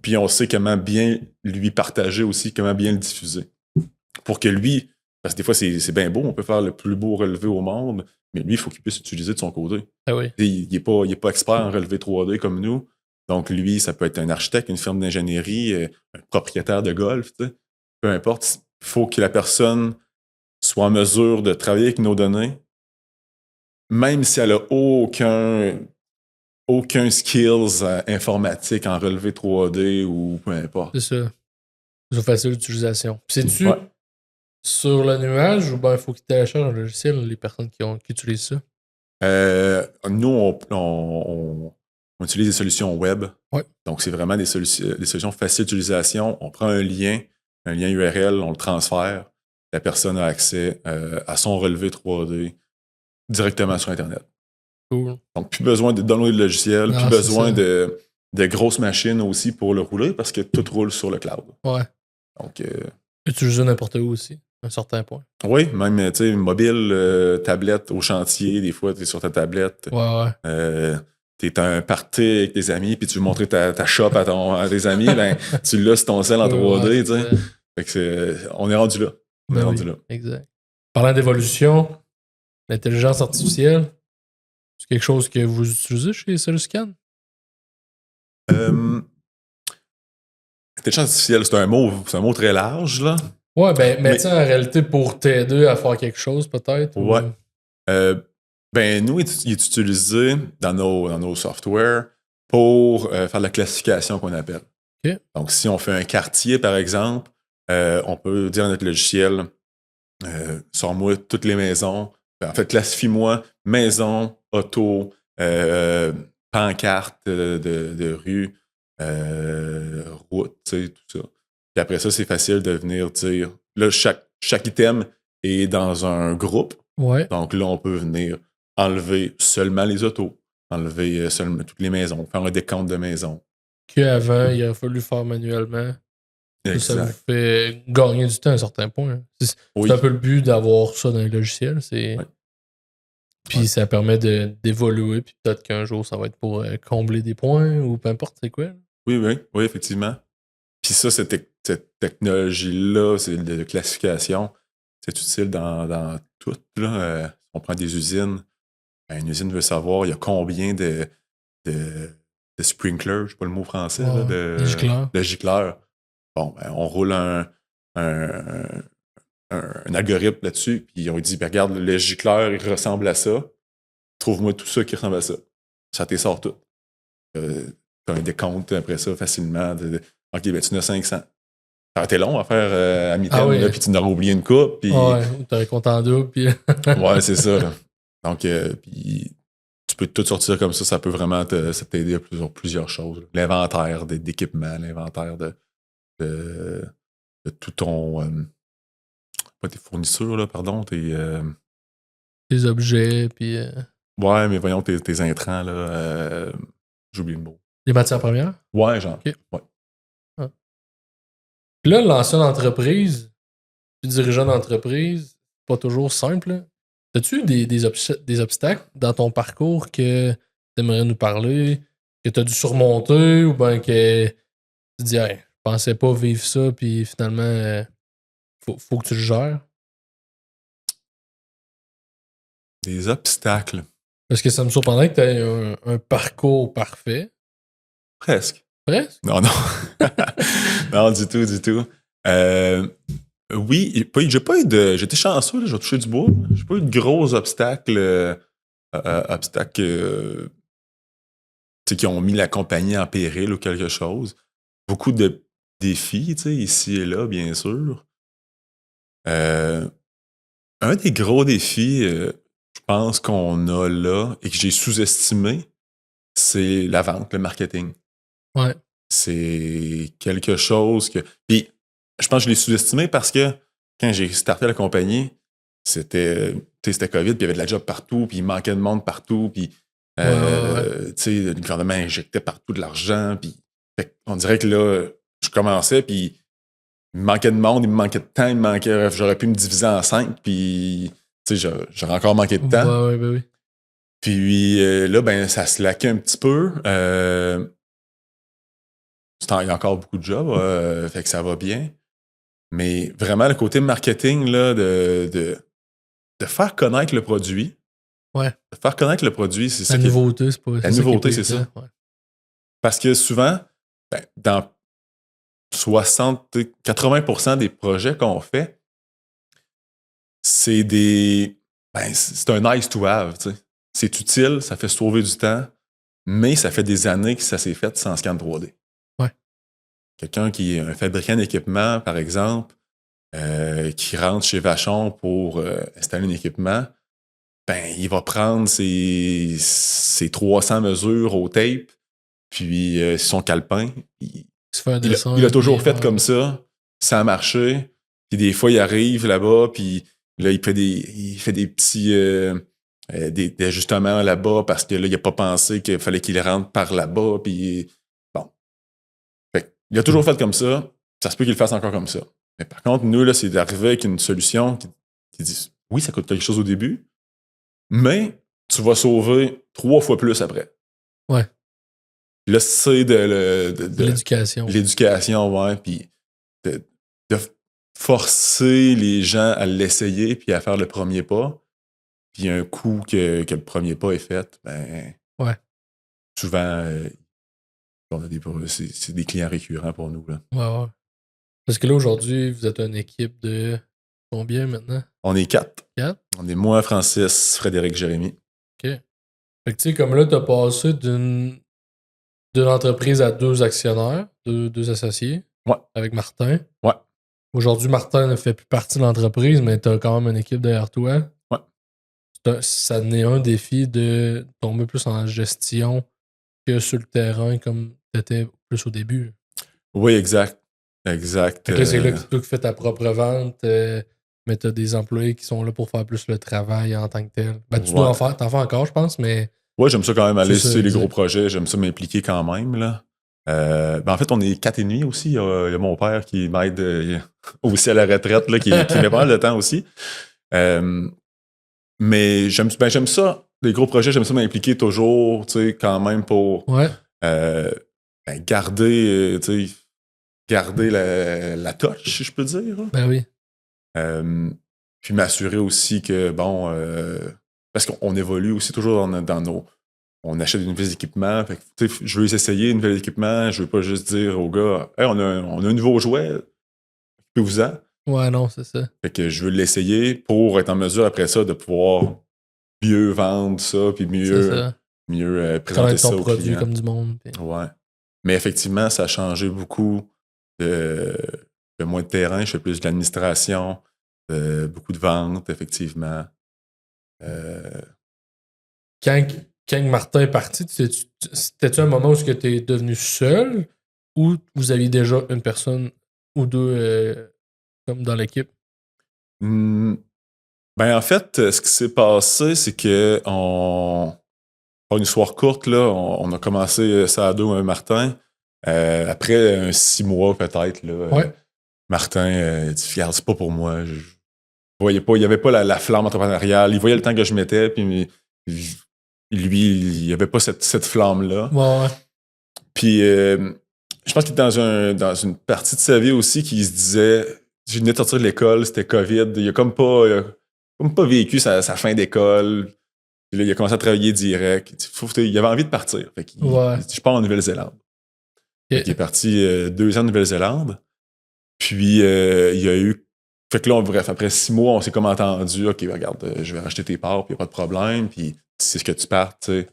Puis on sait comment bien lui partager aussi, comment bien le diffuser. Pour que lui, parce que des fois, c'est bien beau, on peut faire le plus beau relevé au monde, mais lui, il faut qu'il puisse l'utiliser de son côté.
Ah oui.
Il n'est pas expert en relevé 3D comme nous. Donc lui, ça peut être un architecte, une firme d'ingénierie, un propriétaire de golf, tu sais. Peu importe, il faut que la personne soit en mesure de travailler avec nos données, même si elle n'a aucun skills informatique en relevé 3D ou peu importe.
C'est ça. C'est facile d'utilisation. C'est-tu
Ouais.
sur le nuage ou bien il faut qu'ils téléchargent un logiciel, les personnes qui utilisent ça?
Nous, on utilise des solutions web.
Ouais.
Donc, c'est vraiment des solutions faciles d'utilisation. On prend un lien URL, on le transfère. La personne a accès à son relevé 3D directement sur Internet.
Cool.
Donc, plus besoin de downloader le logiciel,
Non,
plus
c'est
besoin
ça.
de grosses machines aussi pour le rouler parce que tout roule sur le cloud.
Ouais.
Donc,
Utiliser n'importe où aussi, à un certain point.
oui, même, tu sais, mobile, tablette au chantier, des fois, tu es sur ta tablette.
Ouais.
T'es à un party avec tes amis, puis tu veux montrer ta shop à tes amis, ben, tu l'as sur ton sel en 3D, tu sais. Fait que on est rendu là. On est rendu là.
Exact. Parlant d'évolution, l'intelligence artificielle, c'est quelque chose que vous utilisez chez Soluscan?
Intelligence artificielle, c'est un mot très large, là.
Ouais, mais tu sais, en réalité, pour t'aider à faire quelque chose, peut-être.
Ouais.
Ou...
Ben, nous, il est utilisé dans nos softwares pour faire de la classification qu'on appelle.
Okay.
Donc, si on fait un quartier, par exemple, on peut dire à notre logiciel, sors-moi toutes les maisons. En fait, classifie-moi maison, auto, pancarte de rue, route, tu sais, tout ça. Puis après ça, c'est facile de venir dire. Là, chaque item est dans un groupe.
Ouais.
Donc là, on peut venir enlever seulement les autos, enlever seulement toutes les maisons, faire un décompte de maisons.
Qu'avant, il a fallu faire manuellement.
Exact.
Ça vous fait gagner du temps à un certain point. C'est un peu le but d'avoir ça dans les logiciels.
Ouais.
Puis ça permet d'évoluer, puis peut-être qu'un jour, ça va être pour combler des points ou peu importe c'est quoi.
Oui, effectivement. Puis ça, cette technologie-là, c'est de classification, c'est utile dans tout. Là. On prend des usines. Une usine veut savoir il y a combien de sprinkler, je sais pas le mot français,
Ouais,
là,
les gicleurs.
de gicleur. Bon, ben, on roule un algorithme là-dessus, puis on dit, ben, regarde, le gicleur, il ressemble à ça. Trouve-moi tout ça qui ressemble à ça. Ça t'es sort tout. T'as un décompte après ça facilement. OK, ben tu en as 500. Ça aurait été long à faire à mi-temps,
oui.
puis tu en aurais oublié une coupe. Puis...
Ouais, t'aurais compté en double. Puis...
ouais, c'est ça. Là. Donc, puis tu peux tout sortir comme ça peut vraiment t'aider à plusieurs choses. Là. L'inventaire d'équipements, l'inventaire de tout ton... pas tes fournitures, là, pardon,
des objets, puis...
ouais, mais voyons, tes intrants, là, j'oublie le mot.
Les matières premières?
Ouais, genre.
OK.
Ouais.
Ah. Puis là, lancer une entreprise, puis dirigeant d'entreprise, pas toujours simple. Là. As-tu eu des obstacles dans ton parcours que tu aimerais nous parler, que tu as dû surmonter, ou bien que tu te dis, hey, je pensais pas vivre ça, puis finalement, faut que tu le gères?
Des obstacles.
Parce que ça me surprendrait que tu aies un parcours parfait.
Presque.
Presque?
Non, non. Non, du tout, du tout. Oui, j'ai pas eu de. J'étais chanceux, là, j'ai touché du bois. J'ai pas eu de gros obstacles. Qui ont mis la compagnie en péril ou quelque chose. Beaucoup de défis, ici et là, bien sûr. Un des gros défis, je pense qu'on a là et que j'ai sous-estimé, c'est la vente, le marketing.
Ouais.
C'est quelque chose que... Puis, je pense que je l'ai sous-estimé parce que quand j'ai starté la compagnie, c'était COVID, puis il y avait de la job partout, puis il manquait de monde partout, puis le gouvernement injectait partout de l'argent, puis on dirait que là, je commençais, puis il me manquait de monde, il me manquait de temps, j'aurais pu me diviser en 5, puis j'aurais encore manqué de temps.
Ouais, oui.
Puis là, ben, ça se laquait un petit peu. Il y a encore beaucoup de jobs, fait que ça va bien. Mais vraiment, le côté marketing, là, de faire connaître le produit.
Ouais.
De faire connaître le produit, c'est ça.
La nouveauté, c'est pas
la nouveauté, c'est ça.
Ouais.
Parce que souvent, ben, dans 80% des projets qu'on fait, c'est c'est un nice to have, tu sais. C'est utile, ça fait sauver du temps, mais ça fait des années que ça s'est fait sans scan 3D.
Ouais.
Quelqu'un qui est un fabricant d'équipement, par exemple, qui rentre chez Vachon pour installer un équipement, ben, il va prendre ses 300 mesures au tape, puis son calepin. Il a toujours fait comme ça a marché. Puis des fois, il arrive là-bas, puis là, il fait des petits des ajustements là-bas parce que là, il n'a pas pensé qu'il fallait qu'il rentre par là-bas. Puis bon. Il a toujours fait comme ça. Ça se peut qu'il le fasse encore comme ça. Mais par contre, nous, là, c'est d'arriver avec une solution qui dit oui, ça coûte quelque chose au début, mais tu vas sauver 3 fois plus après.
Ouais.
Là, c'est de
l'éducation.
L'éducation, ouais. Puis de forcer les gens à l'essayer puis à faire le premier pas. Puis un coup que le premier pas est fait, ben.
Ouais.
Souvent, c'est des clients récurrents pour nous. Là.
Ouais. Parce que là, aujourd'hui, vous êtes une équipe de combien maintenant?
On est 4.
4?
On est moi, Francis, Frédéric, Jérémy.
OK. Fait que tu sais, comme là, t'as passé d'une entreprise à 2 actionnaires, 2 associés.
Ouais.
Avec Martin.
Ouais.
Aujourd'hui, Martin ne fait plus partie de l'entreprise, mais t'as quand même une équipe derrière toi.
Ouais.
Ça n'est un défi de tomber plus en gestion que sur le terrain comme t'étais plus au début.
Oui, exact. Exact.
Fait que là, c'est là que tu fais ta propre vente, mais t'as des employés qui sont là pour faire plus le travail en tant que tel. Ben, tu dois t'en fais encore, je pense, mais...
Ouais, j'aime ça quand même aller sur les gros projets. J'aime ça m'impliquer quand même, là. En fait, on est 4,5 aussi. Il y a mon père qui m'aide aussi à la retraite, là, qui met pas mal de temps aussi. Mais j'aime ça. Les gros projets, j'aime ça m'impliquer toujours, tu sais, quand même pour garder, tu sais, garder la touch, si je peux dire.
Ben oui.
Puis m'assurer aussi que, bon, parce qu'on évolue aussi toujours dans on achète de nouveaux équipements. Fait que, je veux essayer un nouvel équipement. Je veux pas juste dire aux gars, hey, on a un nouveau jouet, occupez-vous-en.
Ouais, non, c'est ça.
Fait que je veux l'essayer pour être en mesure après ça de pouvoir mieux vendre ça, puis mieux présenter
connaître
ça
ton
aux
produit
clients.
comme du monde. Puis...
Ouais. Mais effectivement, ça a changé beaucoup. De moins de terrain, je fais plus de l'administration, beaucoup de ventes, effectivement.
Quand Martin est parti, c'était-tu un moment où tu es devenu seul ou vous aviez déjà une personne ou deux comme dans l'équipe?
Ben, en fait, ce qui s'est passé, c'est que pour une histoire courte, là, on a commencé ça à deux, Martin. Après 6 mois, peut-être, là,
Ouais.
Martin dit, regarde, c'est pas pour moi. Je voyais pas, il y avait pas la flamme entrepreneuriale. Il voyait le temps que je mettais, puis lui, il n'y avait pas cette flamme-là.
Ouais.
Puis, je pense qu'il était dans une partie de sa vie aussi qui se disait, je venais de sortir de l'école, c'était COVID, il a comme pas vécu sa fin d'école. Puis là, il a commencé à travailler direct. Il avait envie de partir. Fait qu'il il dit, je pars en Nouvelle-Zélande. Il est parti 2 ans en Nouvelle-Zélande. Puis, il y a eu... Fait que là, bref, après 6 mois, on s'est comme entendu, OK, regarde, je vais racheter tes parts, puis il n'y a pas de problème. Puis, c'est ce que tu partes, tu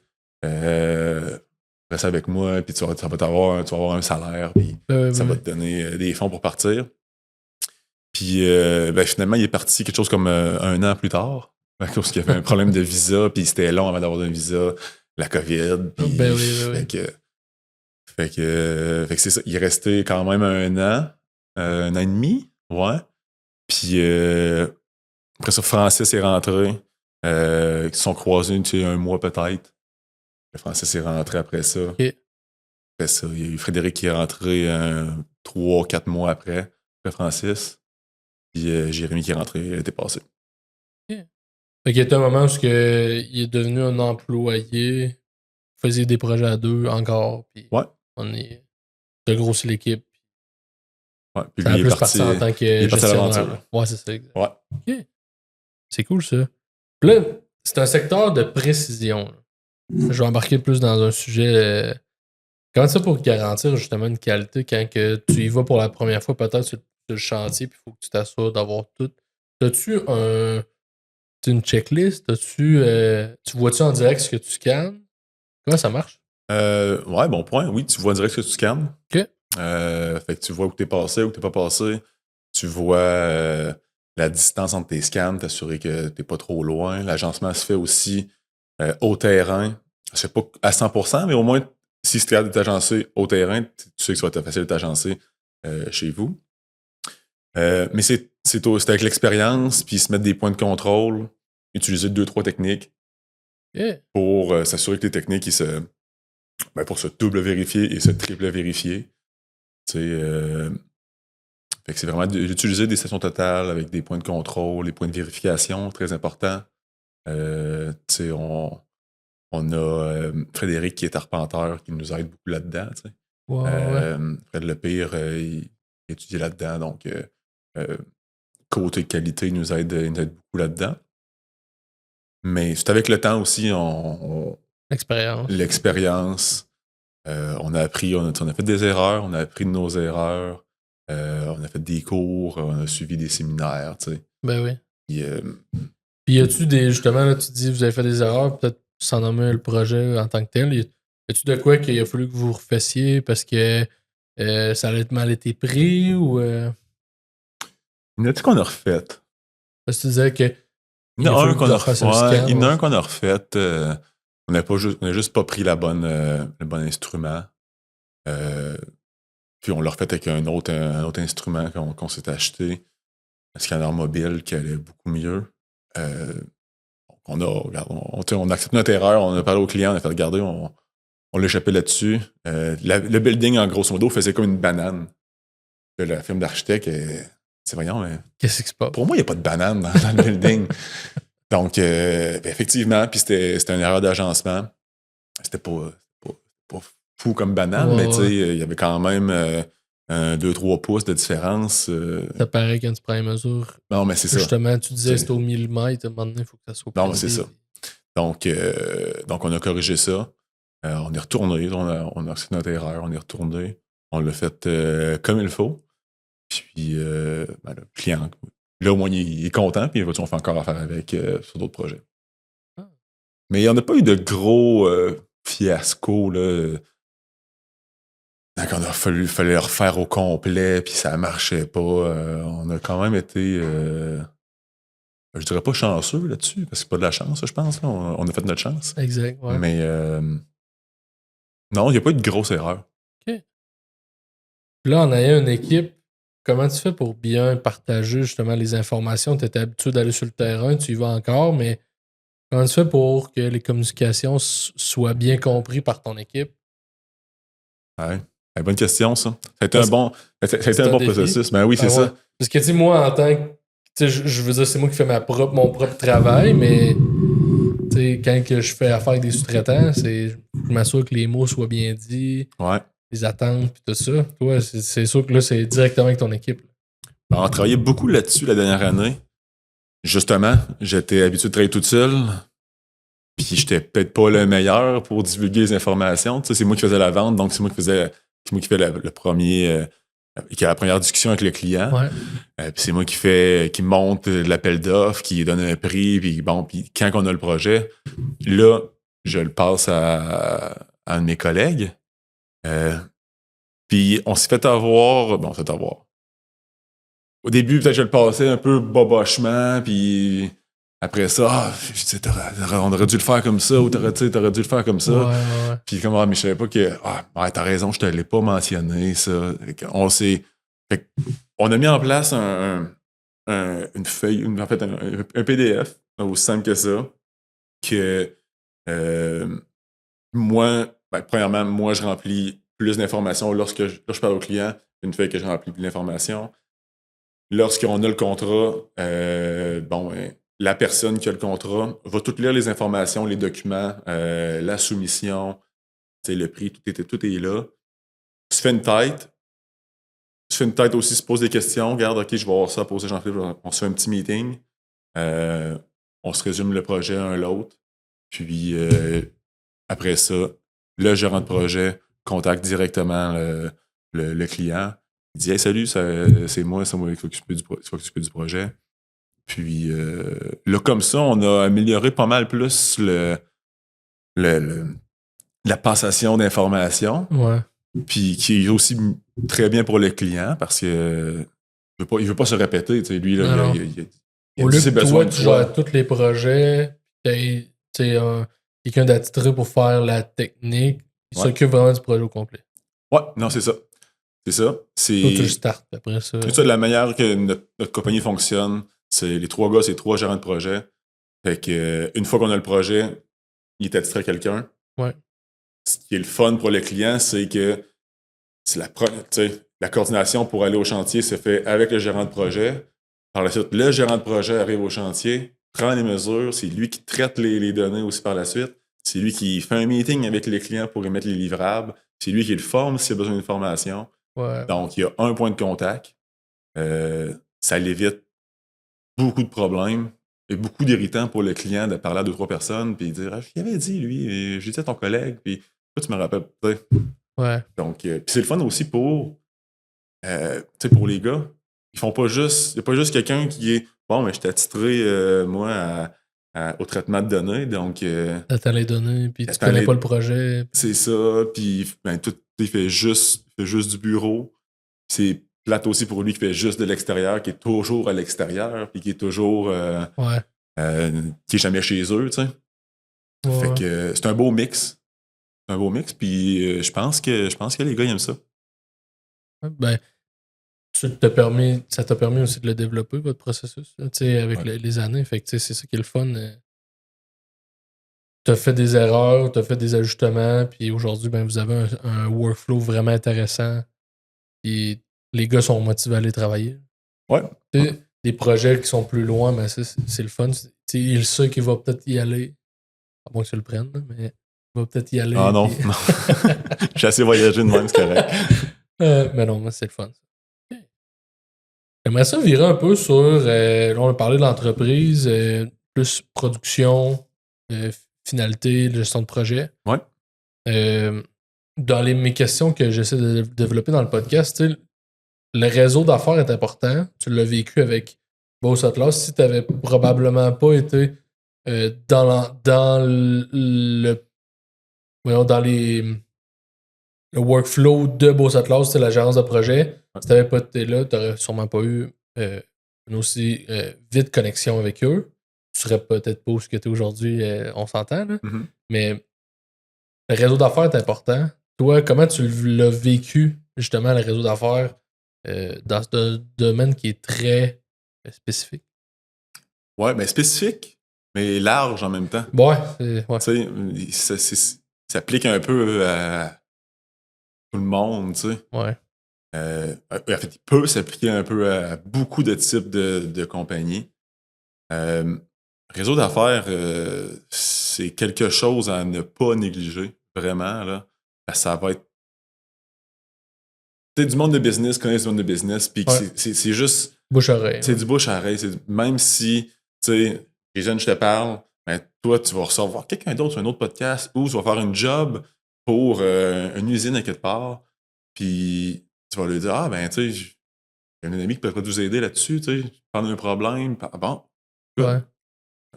sais. Reste avec moi, puis tu vas avoir un salaire, puis ça va te donner des fonds pour partir. Puis, finalement, il est parti quelque chose comme 1 an plus tard, parce qu'il y avait un problème de visa, puis c'était long avant d'avoir un visa, la COVID. Puis, Fait que c'est ça. Il est resté quand même 1 an et demi, ouais. Puis, après ça, Francis est rentré. Ils se sont croisés, tu sais, 1 mois peut-être. Francis est rentré après ça.
Okay.
Après ça, il y a eu Frédéric qui est rentré 3-4 mois après Francis. Puis Jérémy qui est rentré l'été passé.
Okay. Fait qu'il y a un moment où il est devenu un employé, faisait des projets à 2 encore, puis on est de grossi l'équipe.
Ouais, puis
ça
lui,
a plus parti en tant que gestionnaire. Ouais, c'est ça. Exact.
Ouais.
OK. C'est cool, ça. Puis là, c'est un secteur de précision. Je vais embarquer plus dans un sujet... comment ça pour garantir justement une qualité quand que tu y vas pour la première fois peut-être sur le chantier puis il faut que tu t'assures d'avoir tout. As-tu une checklist? Tu vois-tu en direct ce que tu scannes? Comment ça marche?
Ouais, bon point. Oui, tu vois en direct ce que tu scannes.
OK.
Fait que tu vois où t'es passé, où t'es pas passé. Tu vois la distance entre tes scans, t'assurer que t'es pas trop loin. L'agencement se fait aussi au terrain. Je sais pas à 100%, mais au moins, si c'est capable de t'agencer au terrain, tu sais que ça va être facile de t'agencer chez vous. Mais c'est avec l'expérience, puis se mettre des points de contrôle, utiliser 2-3 techniques pour s'assurer que les techniques, pour se double vérifier et se triple vérifier. Fait que c'est vraiment d'utiliser des sessions totales avec des points de contrôle, les points de vérification, très importants. On a Frédéric qui est arpenteur qui nous aide beaucoup là-dedans. Fred Lepire, il étudie là-dedans, donc côté qualité, il nous aide beaucoup là-dedans. Mais c'est avec le temps aussi, l'expérience. On a appris, on a fait des erreurs, on a appris de nos erreurs, on a fait des cours, on a suivi des séminaires, tu sais.
Ben oui. Puis y a-tu justement, là, tu dis vous avez fait des erreurs, peut-être sans nommer le projet en tant que tel, y a-tu de quoi qu'il a fallu que vous refassiez parce que ça allait mal été pris ou...
Y en a-tu qu'on a refait?
Parce que tu disais que...
Il y en a un qu'on a refait. Il y en a un qu'on a refait. On n'a juste pas pris le bon instrument. Puis on l'a refait avec un autre instrument qu'on s'est acheté. Un scanner mobile qui allait beaucoup mieux. On a accepté notre erreur, on a parlé au client, on a fait regarder, on l'a échappé là-dessus. Le building, en grosso modo, faisait comme une banane. La firme d'architecte, voyons, mais.
Qu'est-ce qui se passe?
Pour moi, il n'y a pas de banane dans le building. Donc, effectivement, puis c'était une erreur d'agencement. C'était pas fou comme banane, mais tu sais, il y avait quand même 2-3 pouces de différence.
Ça paraît quand tu prends les mesures.
Non, mais c'est ça.
Justement, tu disais que c'était au millimètre, à un moment donné, il faut que ça soit
non, mais c'est ça. Donc, on a corrigé ça. On est retourné, on a accepté notre erreur, on est retourné. On l'a fait comme il faut. Puis, le client, là, au moins, il est content, puis on fait encore affaire avec sur d'autres projets. Mais il n'y en a pas eu de gros fiascos, là. Quand fallait le refaire au complet, puis ça marchait pas. On a quand même été, je dirais pas chanceux là-dessus, parce que c'est pas de la chance, je pense. Là. On a fait notre chance.
Exact, ouais.
Mais non, il n'y a pas eu de grosse erreur.
OK. Là, en ayant une équipe, comment tu fais pour bien partager justement les informations? Tu étais habitué d'aller sur le terrain, tu y vas encore, mais comment tu fais pour que les communications soient bien comprises par ton équipe?
Ouais. Bonne question, ça. Ça a été un bon processus. Ben oui, c'est ça.
Parce que, tu sais, moi, en tant que. Tu sais, je veux dire, c'est moi qui fais mon propre travail, mais. Tu sais, quand que je fais affaire avec des sous-traitants, je m'assure que les mots soient bien dits, les attentes, puis tout ça. Toi, c'est sûr que là, c'est directement avec ton équipe.
Ben, on a travaillé beaucoup là-dessus la dernière année. Justement, j'étais habitué de travailler toute seule. Puis j'étais peut-être pas le meilleur pour divulguer les informations. Tu sais, c'est moi qui faisais la vente, donc c'est moi qui fais le premier, qui a la première discussion avec le client.
Ouais.
Puis c'est moi qui monte l'appel d'offres, qui donne un prix, puis bon, puis quand on a le projet, là, je le passe à un de mes collègues. Puis on s'est fait avoir. Au début, peut-être que je le passais un peu bobochement, puis après ça, on aurait dû le faire comme ça, ou t'aurais dû le faire comme ça.
Ouais.
Puis comme, mais je savais pas que, t'as raison, je te l'ai pas mentionné, ça. On a mis en place une feuille, un PDF, aussi simple que ça, que moi, premièrement, moi, je remplis plus d'informations lorsque je parle au client, une feuille que je remplis plus d'informations. Lorsqu'on a le contrat, la personne qui a le contrat va tout lire les informations, les documents, la soumission, le prix, tout est là. Se fait une tête aussi, se pose des questions. Regarde, OK, je vais avoir ça à poser Jean-Philippe. On se fait un petit meeting. On se résume le projet un à l'autre. Puis après ça, le gérant de projet contacte directement le client. Il dit « Hey, salut, c'est moi qui vais s'occuper du projet. » Puis là, comme ça, on a amélioré pas mal plus la passation d'informations.
Ouais.
Puis qui est aussi très bien pour le client parce que il veut pas se répéter. Lui, là,
au lieu que toi, tu joues à tous les projets, quelqu'un d'attitré pour faire la technique, il s'occupe vraiment du projet au complet.
Ouais, non, c'est ça. C'est ça.
Toi, tu le startes après ça.
C'est ça, la manière que notre compagnie fonctionne, c'est les 3 gars, c'est 3 gérants de projet. Fait que une fois qu'on a le projet, il est attitré à quelqu'un.
Ouais.
Ce qui est le fun pour le client, c'est que la coordination pour aller au chantier se fait avec le gérant de projet. Par la suite, le gérant de projet arrive au chantier, prend les mesures, c'est lui qui traite les données aussi par la suite. C'est lui qui fait un meeting avec les clients pour émettre les livrables. C'est lui qui le forme s'il a besoin d'une formation.
Ouais.
Donc, il y a un point de contact. Ça l'évite beaucoup de problèmes et beaucoup d'irritants pour le client de parler à 2-3 personnes puis dire « Je l'avais dit, lui, j'ai dit à ton collègue, puis toi, tu me rappelles. »
Ouais.
Donc, puis c'est le fun aussi pour les gars. Ils font pas juste. Il n'y a pas juste quelqu'un qui est bon, mais je t'ai attitré, moi, au traitement de données. Donc.
T'attends les données, puis tu connais pas le projet.
C'est ça. Puis, tout, il fait juste du bureau. C'est plate aussi pour lui qui fait juste de l'extérieur, qui est toujours à l'extérieur, puis qui est toujours. Qui est jamais chez eux, tu sais.
Ouais.
Fait que c'est un beau mix. C'est un beau mix, puis je pense que les gars ils aiment ça.
Ben, ça t'a permis aussi de le développer, votre processus, avec les années. Fait que c'est ça qui est le fun. T'as fait des erreurs, t'as fait des ajustements, puis aujourd'hui, ben, vous avez un workflow vraiment intéressant. Puis les gars sont motivés à aller travailler.
Ouais.
Des projets qui sont plus loin, ben c'est le fun. Il sait qu'il va peut-être y aller. À moins que tu le prennes, mais il va peut-être y aller.
Ah non,
puis...
non. J'ai assez voyagé de même, c'est correct.
Mais non, c'est le fun. Okay. J'aimerais ça virer un peu sur. Là, on a parlé de l'entreprise, plus production, finalité, gestion de projet.
Ouais.
Dans mes questions que j'essaie de développer dans le podcast, tu sais, le réseau d'affaires est important. Tu l'as vécu avec Boss Atlas. Si tu n'avais probablement pas été dans voyons, dans le workflow de Boss Atlas, c'est la gérance de projet. Si tu n'avais pas été là, tu n'aurais sûrement pas eu une aussi vite connexion avec eux. Tu serais peut-être pas où ce que tu es aujourd'hui, on s'entend, là.
Mhm.
Mais le réseau d'affaires est important. Toi, comment tu l'as vécu, justement, le réseau d'affaires dans ce domaine qui est très spécifique?
Ouais, mais spécifique, mais large en même temps.
Ouais,
Tu sais, ça s'applique un peu à tout le monde, tu sais.
ouais.
En fait, il peut s'appliquer un peu à beaucoup de types de compagnies. Réseau d'affaires, c'est quelque chose à ne pas négliger, vraiment, là. Parce que ça va être. Tu sais, du monde de business, connaître du monde de business, puis
Ouais.
c'est juste.
Bouche-oreille.
C'est du bouche à oreille. Même si, tu sais, les jeunes, je te parle, ben, toi, tu vas recevoir quelqu'un d'autre sur un autre podcast ou tu vas faire une job pour une usine à quelque part, puis tu vas lui dire, ah, ben, tu sais, j'ai un ami qui peut pas vous aider là-dessus, tu sais, prendre un problème. Ah, bon,
Ouais.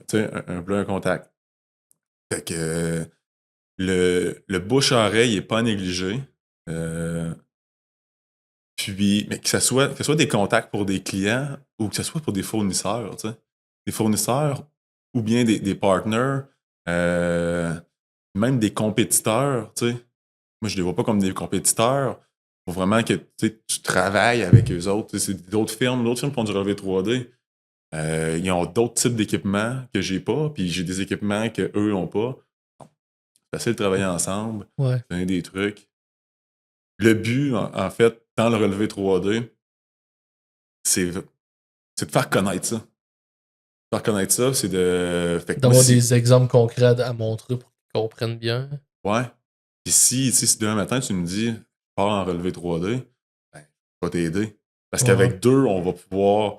tu sais, un contact. Fait que le bouche à oreille n'est pas négligé. Puis, mais que ce soit des contacts pour des clients ou que ce soit pour des fournisseurs, tu sais. Des fournisseurs ou bien des partners, même des compétiteurs, tu sais. Moi, je les vois pas comme des compétiteurs. Il faut vraiment que tu travailles avec eux autres. Tu sais, c'est d'autres firmes font du relevé 3D. Ils ont d'autres types d'équipements que j'ai pas, puis j'ai des équipements qu'eux n'ont pas. C'est facile de travailler ensemble,
Ouais.
donner des trucs. Le but, en fait, dans le relevé 3D, c'est de faire connaître ça. Faire connaître ça, c'est de. Fait que moi,
D'avoir des exemples concrets à montrer pour qu'ils comprennent bien.
Ouais. Puis si demain matin, tu me dis, pars en relevé 3D, ben, je vais t'aider. Parce
Ouais.
qu'avec deux, on va pouvoir.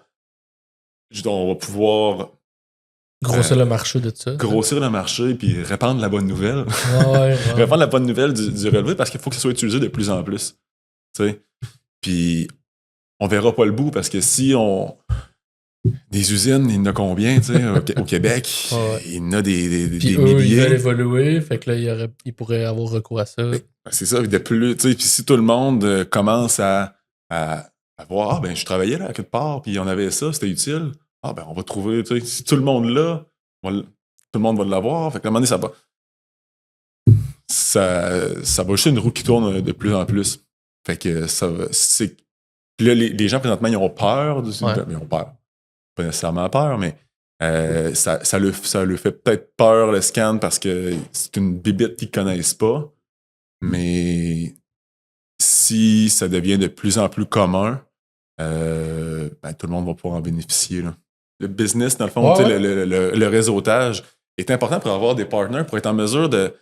Grossir le marché de ça.
Grossir le marché puis répandre la bonne nouvelle.
Ouais.
Répandre la bonne nouvelle du relevé parce qu'il faut que ça soit utilisé de plus en plus. Tu sais. Puis on verra pas le bout parce que si on. Des usines, il y en a combien, tu sais, au Québec?
Ouais.
Il y en a des
Puis eux,
milliers.
ils veulent évoluer, fait que là, ils pourraient avoir recours à ça.
C'est ça, de plus, tu sais, puis si tout le monde commence à voir, ah ben je travaillais là à quelque part, puis on avait ça, c'était utile, ah ben on va trouver, tu sais, si tout le monde l'a, tout le monde va l'avoir, fait que à un moment donné, ça va juste une roue qui tourne de plus en plus. Fait que c'est. Puis là, les gens présentement, ils ont peur, ils ont peur. Pas nécessairement peur, mais ça leur fait peut-être peur le scan parce que c'est une bibite qu'ils connaissent pas. Mais si ça devient de plus en plus commun, ben, tout le monde va pouvoir en bénéficier. Là. Le business, dans le fond, le réseautage est important pour avoir des partners, pour être en mesure de.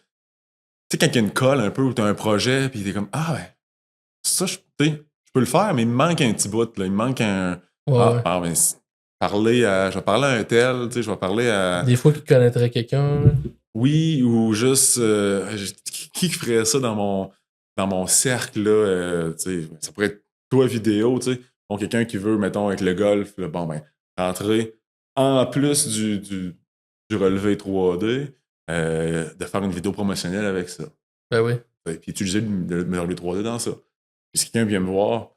Tu sais, quand il y a une colle un peu où tu as un projet, puis tu es comme, ah ouais, ça, je peux le faire, mais il me manque un petit bout. Là. Il me manque un. Mais je vais parler à un tel, tu sais, je vais parler à.
Des fois qu'ils connaîtraient quelqu'un.
Oui, ou juste qui ferait ça dans mon cercle là, tu sais, ça pourrait être toi vidéo, tu sais. Bon, quelqu'un qui veut, mettons, avec le golf, là, bon ben, rentrer en plus du relevé 3D, de faire une vidéo promotionnelle avec ça.
Ben oui.
Puis utiliser le relevé 3D dans ça. Puis si quelqu'un vient me voir,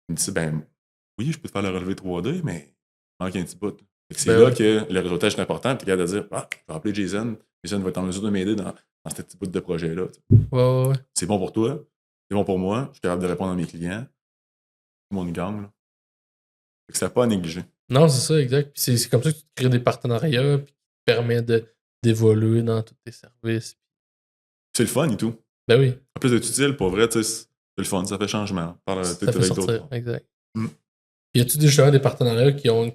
il me dit ben oui, je peux te faire le relevé 3D, mais il manque un petit bout. C'est là que le réseautage est important, puis tu es capable de dire ah, je vais appeler Jason. Jason va être en mesure de m'aider dans ce petit bout de projet-là.
Ouais.
C'est bon pour toi, c'est bon pour moi, je suis capable de répondre à mes clients. Tout mon gang. Là. Fait que c'est pas à négliger.
Non, c'est ça, exact. Puis c'est comme ça que tu crées des partenariats, puis qui te permet d'évoluer dans tous tes services.
C'est le fun et tout.
Ben oui.
En plus d'être utile, pour vrai, c'est le fun, ça fait changement.
Ça fait sortir, exact.
Mm.
Y a-tu justement des partenariats qui ont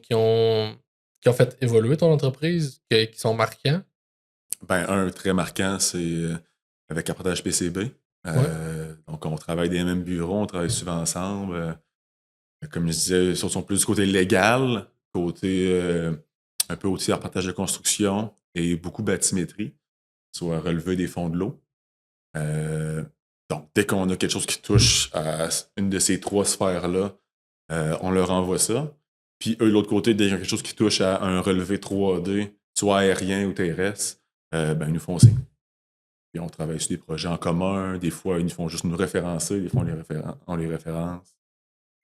fait évoluer ton entreprise, qui sont marquants?
Ben, un très marquant, c'est avec Apportage PCB. Donc, on travaille des mêmes bureaux, on travaille souvent ensemble. Comme je disais, ils sont plus du côté légal, côté un peu aussi reportage de construction et beaucoup bathymétrie, soit relever des fonds de l'eau. Donc, dès qu'on a quelque chose qui touche à une de ces 3 sphères-là, on leur envoie ça. Puis eux, de l'autre côté, dès qu'il y a quelque chose qui touche à un relevé 3D, soit aérien ou terrestre, ils nous font signe. Puis on travaille sur des projets en commun. Des fois, ils nous font juste nous référencer. Des fois, on les référence.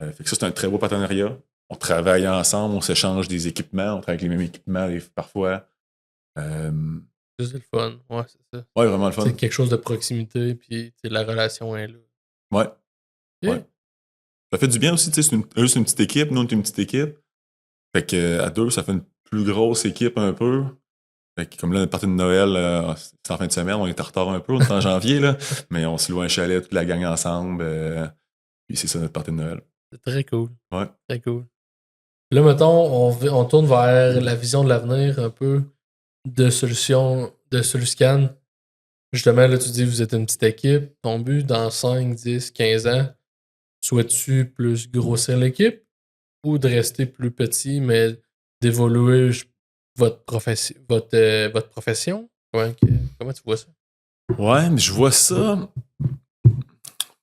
Fait que ça, c'est un très beau partenariat. On travaille ensemble, on s'échange des équipements. On travaille avec les mêmes équipements parfois.
C'est le fun. Ouais, c'est ça.
Ouais, vraiment le fun.
C'est quelque chose de proximité, puis la relation est là.
Ouais.
Yeah.
Ouais. Ça fait du bien aussi, tu sais, eux, c'est une petite équipe, nous, on est une petite équipe. Fait que à 2, ça fait une plus grosse équipe un peu. Fait que comme là, notre partie de Noël, c'est en fin de semaine, on est en retard un peu, on est en janvier, là, mais on se loue un chalet, toute la gang ensemble. Puis c'est ça notre partie de Noël.
C'est très cool.
Ouais.
Très cool. Là, mettons, on tourne vers la vision de l'avenir un peu de Soluscan. Justement, là, tu dis que vous êtes une petite équipe. Ton but, dans 5, 10, 15 ans, souhaites-tu plus grossir l'équipe ou de rester plus petit, mais d'évoluer votre profession? Comment tu vois ça?
Ouais, mais je vois ça.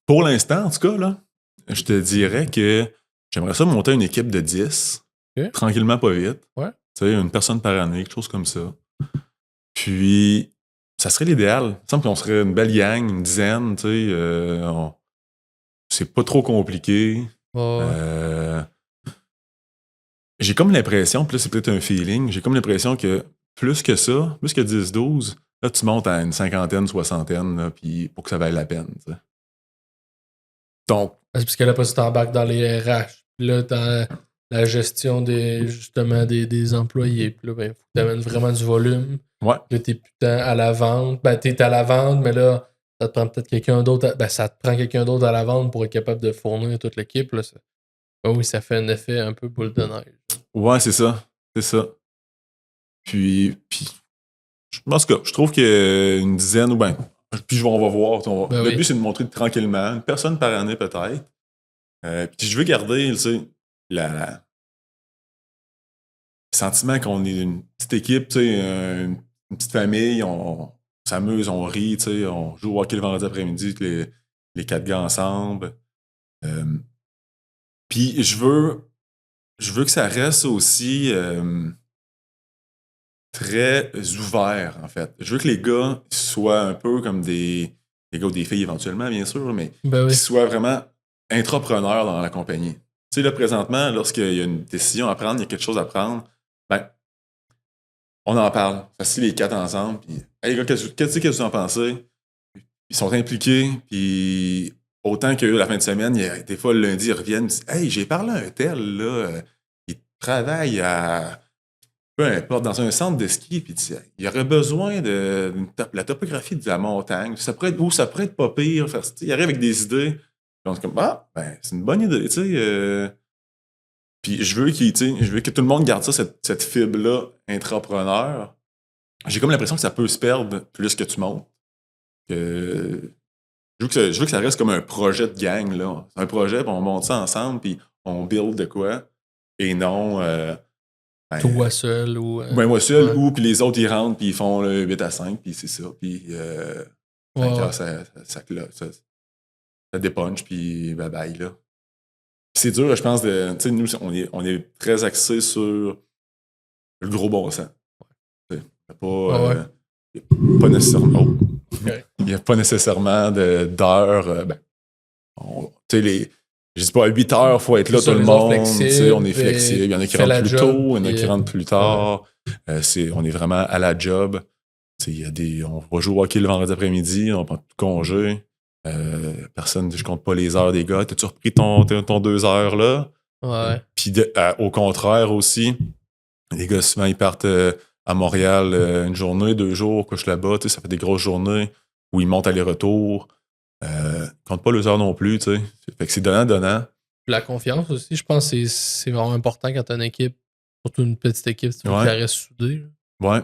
Pour l'instant, en tout cas, là, je te dirais que j'aimerais ça monter une équipe de 10.
Ok.
Tranquillement, pas vite.
Ouais.
Tu sais, une personne par année, quelque chose comme ça. Puis, ça serait l'idéal. Il me semble qu'on serait une belle gang, une dizaine, tu sais. C'est pas trop compliqué.
Ouais.
J'ai comme l'impression, puis là, c'est peut-être un feeling, j'ai comme l'impression que plus que ça, plus que 10-12, là, tu montes à une cinquantaine, soixantaine, là, puis pour que ça vaille la peine, tu sais. Donc,
C'est parce que là, pas tu t'embarques dans les RH. Puis là, dans la gestion justement des employés. Puis là, ben, faut que tu amènes vraiment du volume.
ouais.
Là, t'es plus tant à la vente. Ben, t'es à la vente, mais là, ça te prend peut-être quelqu'un d'autre. Ça te prend quelqu'un d'autre à la vente pour être capable de fournir toute l'équipe. Là, ben oui, ça fait un effet un peu boule de neige.
Ouais, c'est ça. C'est ça. Puis en tout cas, je trouve qu'une dizaine, ou ben, puis on va voir.
Ben
le
oui.
but, c'est de montrer tranquillement, une personne par année peut-être. Puis je veux garder, tu sais, le sentiment qu'on est une petite équipe, tu sais, une petite famille, on s'amuse, on rit, tu sais, on joue au hockey le vendredi après-midi, les 4 gars ensemble. Puis je veux que ça reste aussi très ouvert, en fait. Je veux que les gars soient un peu comme des gars ou des filles éventuellement, bien sûr, mais
Ben oui.
qu'ils soient vraiment intrapreneurs dans la compagnie. Tu sais, là, présentement, lorsqu'il y a une décision à prendre, il y a quelque chose à prendre, ben, on en parle. Facile les 4 ensemble, puis hey, les gars, qu'est-ce que vous en pensez? Ils sont impliqués, puis autant que la fin de semaine, des fois, le lundi, ils reviennent, ils disent hey, j'ai parlé à un tel, là, il travaille à peu importe, dans un centre de ski, puis il y aurait besoin de la topographie de la montagne. Ça pourrait être pas pire. Il arrive avec des idées. Puis on est comme, c'est une bonne idée, tu sais. Puis je veux que tout le monde garde ça, cette fibre-là intrapreneur. J'ai comme l'impression que ça peut se perdre plus que tu montes. Je veux que ça reste comme un projet de gang, là. C'est un projet, puis on monte ça ensemble, puis on build de quoi. Et non...
toi seul ou.
moi seul,
ouais.
ou puis les autres, ils rentrent, puis ils font le 8 à 5, puis c'est ça. Puis ça dépunch, puis bye-bye, là. C'est dur, je pense, tu sais, nous, on est très axés sur le gros bon sens. Pas nécessairement... Il n'y a pas nécessairement d'heures... tu sais, je dis pas à 8 heures, il faut être là tout le monde. On est flexible. Il y en a qui rentrent plus tôt, il y en a qui rentrent plus tard. On est vraiment à la job. On va jouer au hockey le vendredi après-midi, on prend tout congé. Personne, je compte pas les heures des gars. T'as-tu repris ton 2 heures là?
Ouais.
Puis au contraire aussi, les gars souvent ils partent à Montréal une journée, 2 jours, couchent là-bas, ça fait des grosses journées où ils montent aller-retour. Compte pas les heures non plus, tu sais. Fait que c'est donnant.
La confiance aussi, je pense que c'est vraiment important quand t'as une équipe, surtout une petite équipe, tu veux que ça reste soudé.
Ouais.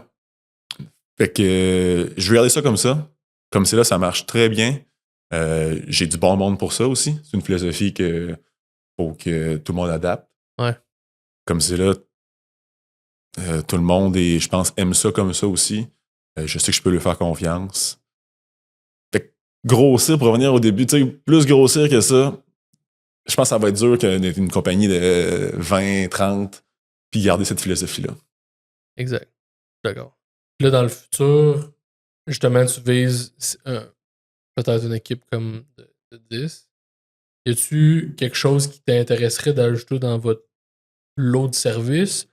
Fait que je vais regarder ça comme ça. Comme c'est là, ça marche très bien. J'ai du bon monde pour ça aussi. C'est une philosophie que faut que tout le monde adapte.
Ouais.
Comme c'est là, tout le monde, et je pense, aime ça comme ça aussi. Je sais que je peux lui faire confiance. grossir pour revenir au début, tu sais, plus grossir que ça, je pense que ça va être dur d'être une compagnie de 20, 30, puis garder cette philosophie-là.
Exact. D'accord. Là, dans le futur, justement, tu vises peut-être une équipe comme de 10. Y a-tu quelque chose qui t'intéresserait d'ajouter dans votre lot de services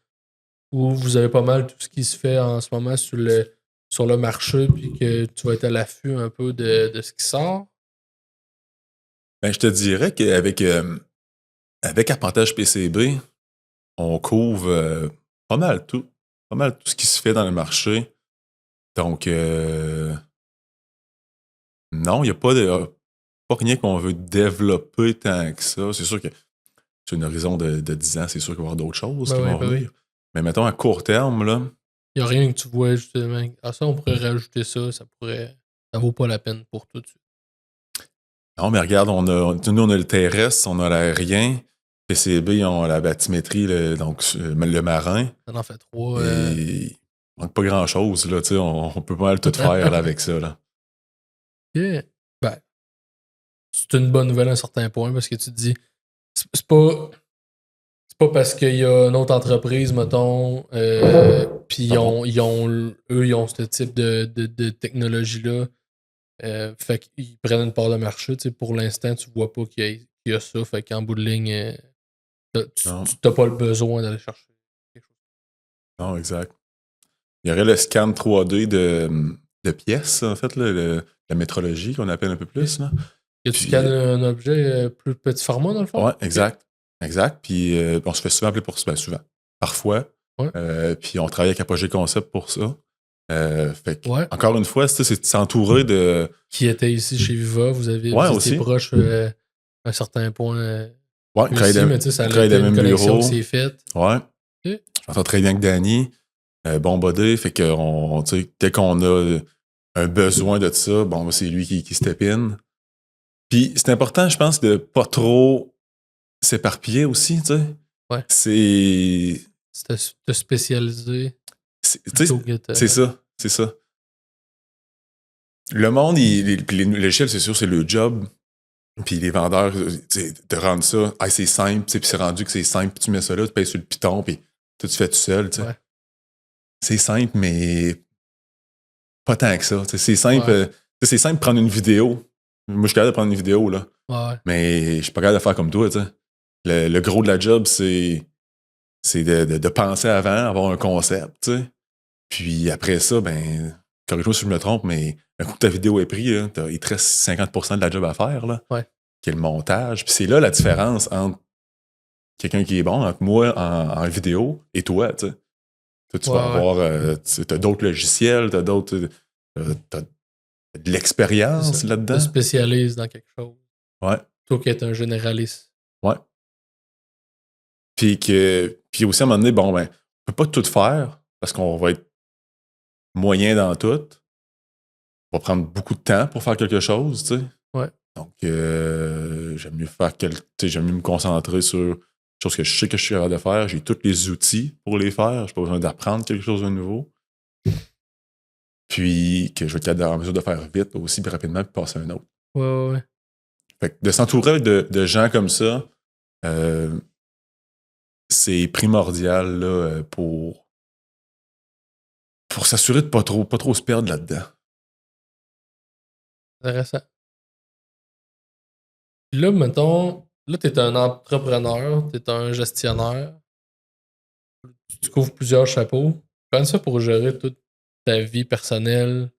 ou vous avez pas mal tout ce qui se fait en ce moment sur le marché puis que tu vas être à l'affût un peu de ce qui sort?
Ben, je te dirais qu'avec avec Apprentissage PCB, on couvre pas mal tout. Pas mal tout ce qui se fait dans le marché. Donc, non, il n'y a pas rien qu'on veut développer tant que ça. C'est sûr que sur une horizon de 10 ans, c'est sûr qu'il va y avoir d'autres choses qui vont venir.
Oui.
Mais mettons, à court terme, là,
Il n'y a rien que tu vois justement. Ah, ça, on pourrait rajouter ça. Ça vaut pas la peine pour tout de suite.
non, mais regarde, nous, on a le terrestre, on a l'aérien. PCB, ils ont la bathymétrie, donc le marin.
Ça en fait 3.
Et il manque pas grand-chose, là, tu sais, on peut pas mal tout faire là, avec ça, là.
Yeah. Ben, c'est une bonne nouvelle à un certain point parce que tu te dis, c'est pas parce qu'il y a une autre entreprise, mettons, puis ils ont ce type de technologie-là. Fait qu'ils prennent une part de marché. Pour l'instant, tu vois pas qu'il y a ça. Fait qu'en bout de ligne, tu n'as pas le besoin d'aller chercher quelque chose.
Non, exact. Il y aurait le scan 3D de pièces, en fait, là, la métrologie qu'on appelle un peu plus. Là.
Et tu scannes un objet plus petit format, dans le fond?
Oui, exact. Exact. Puis on se fait souvent appeler pour ça. Ben, souvent. Parfois.
Ouais.
Puis on travaille avec Apogee Concept pour ça. Fait que, encore une fois, c'est s'entourer de.
Qui était ici chez Viva, vous étiez
aussi
proche à un certain point.
Ouais,
mais tu sais, ça a été une connexion qui s'est faite.
Ouais. Je m'entends très bien avec Danny. Bon body. Fait que dès qu'on a un besoin de ça, bon, c'est lui qui step in. Puis c'est important, je pense, de pas trop s'éparpiller aussi, tu sais.
Ouais.
C'est
te spécialiser.
C'est ça. Le monde, puis l'échelle, c'est sûr, c'est le job. Puis les vendeurs, te rendre ça, c'est simple, puis c'est rendu que c'est simple, puis tu mets ça là, tu payes sur le piton, puis tu fais tout seul, tu sais.
Ouais.
C'est simple, mais pas tant que ça. C'est simple, c'est simple de prendre une vidéo. Moi, je suis capable de prendre une vidéo, là.
Ouais.
Mais je suis pas capable de faire comme toi, tu sais. Le gros de la job, c'est de penser avant, avoir un concept, tu sais. Puis après ça, ben, corrige-moi si je me trompe, mais un coup que ta vidéo est prise, il te reste 50% de la job à faire, là.
Ouais.
Qui est le montage. Puis c'est là la différence entre quelqu'un qui est bon, entre moi en vidéo et toi, tu sais. Toi, tu vas avoir, t'as d'autres logiciels, t'as d'autres, t'as de l'expérience là-dedans.
Tu te spécialises dans quelque chose.
Ouais.
Toi qui es un généraliste. Ouais.
Puis aussi, à un moment donné, bon, ben, on peut pas tout faire parce qu'on va être moyen dans tout. On va prendre beaucoup de temps pour faire quelque chose, tu sais.
Ouais.
Donc, j'aime mieux j'aime mieux me concentrer sur choses que je sais que je suis capable de faire. J'ai tous les outils pour les faire. J'ai pas besoin d'apprendre quelque chose de nouveau. Puis que je vais être en mesure de faire vite aussi, puis rapidement, puis passer à un autre.
Ouais.
Fait que de s'entourer de gens comme ça, c'est primordial là, pour s'assurer de pas trop se perdre là-dedans.
Intéressant. Là, mettons, t'es un entrepreneur, t'es un gestionnaire, tu couvres plusieurs chapeaux. Comment ça pour gérer toute ta vie personnelle,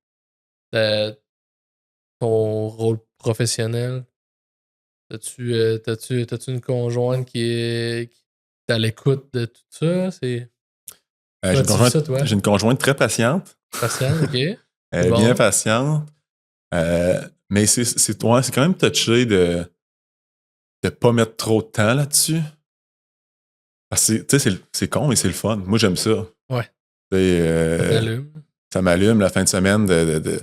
ton rôle professionnel? T'as-tu une conjointe qui est à l'écoute de tout ça? J'ai
une conjointe très patiente.
Patiente, ok.
Bien patiente. Mais c'est quand même touché de pas mettre trop de temps là-dessus. Parce que, c'est con, mais c'est le fun. Moi, j'aime ça.
Ouais.
Ça m'allume la fin de semaine de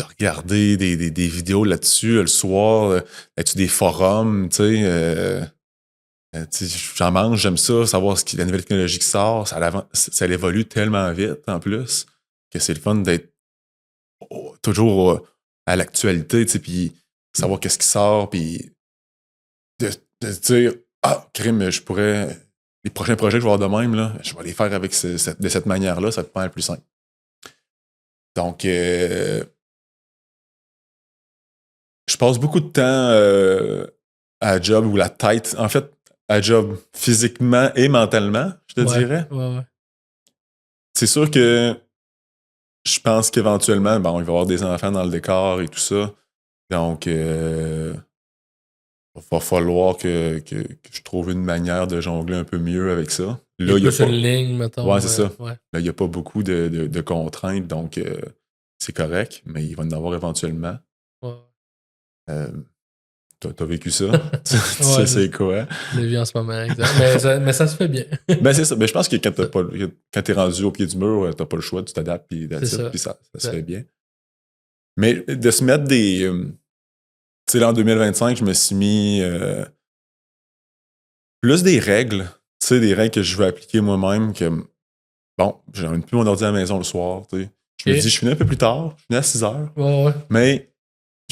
regarder des vidéos là-dessus le soir, là-dessus des forums, j'en mange, j'aime ça, savoir la nouvelle technologie qui sort, ça évolue tellement vite en plus que c'est le fun d'être toujours à l'actualité, tu sais, puis savoir qu'est-ce qui sort, puis de se dire, crime, je pourrais, les prochains projets que je vais avoir de même, là, je vais les faire avec de cette manière-là, ça va être pas mal plus simple. Donc, je passe beaucoup de temps à la job où la tête, en fait, à la job physiquement et mentalement, je te dirais.
Ouais.
C'est sûr que je pense qu'éventuellement, bon, il va y avoir des enfants dans le décor et tout ça. Donc, il va falloir que je trouve une manière de jongler un peu mieux avec ça. Là,
il y a plus une ligne, mettons.
Ouais, c'est ça.
Ouais.
Là, il n'y a pas beaucoup de contraintes, donc c'est correct, mais il va en avoir éventuellement.
Ouais.
T'as vécu ça? Tu sais c'est quoi?
Je l'ai vu en ce moment, exact. mais ça se fait bien.
Ben, c'est ça. Ben, je pense que quand t'es rendu au pied du mur, t'as pas le choix, tu t'adaptes, puis ça se fait bien. Mais de se mettre des... tu sais, là, en 2025, je me suis mis plus des règles. Tu sais, des règles que je veux appliquer moi-même, que, bon, j'emmène plus mon ordi à la maison le soir, tu sais. Je me dis, je finis un peu plus tard, je finis à 6 heures.
Ouais.
Mais...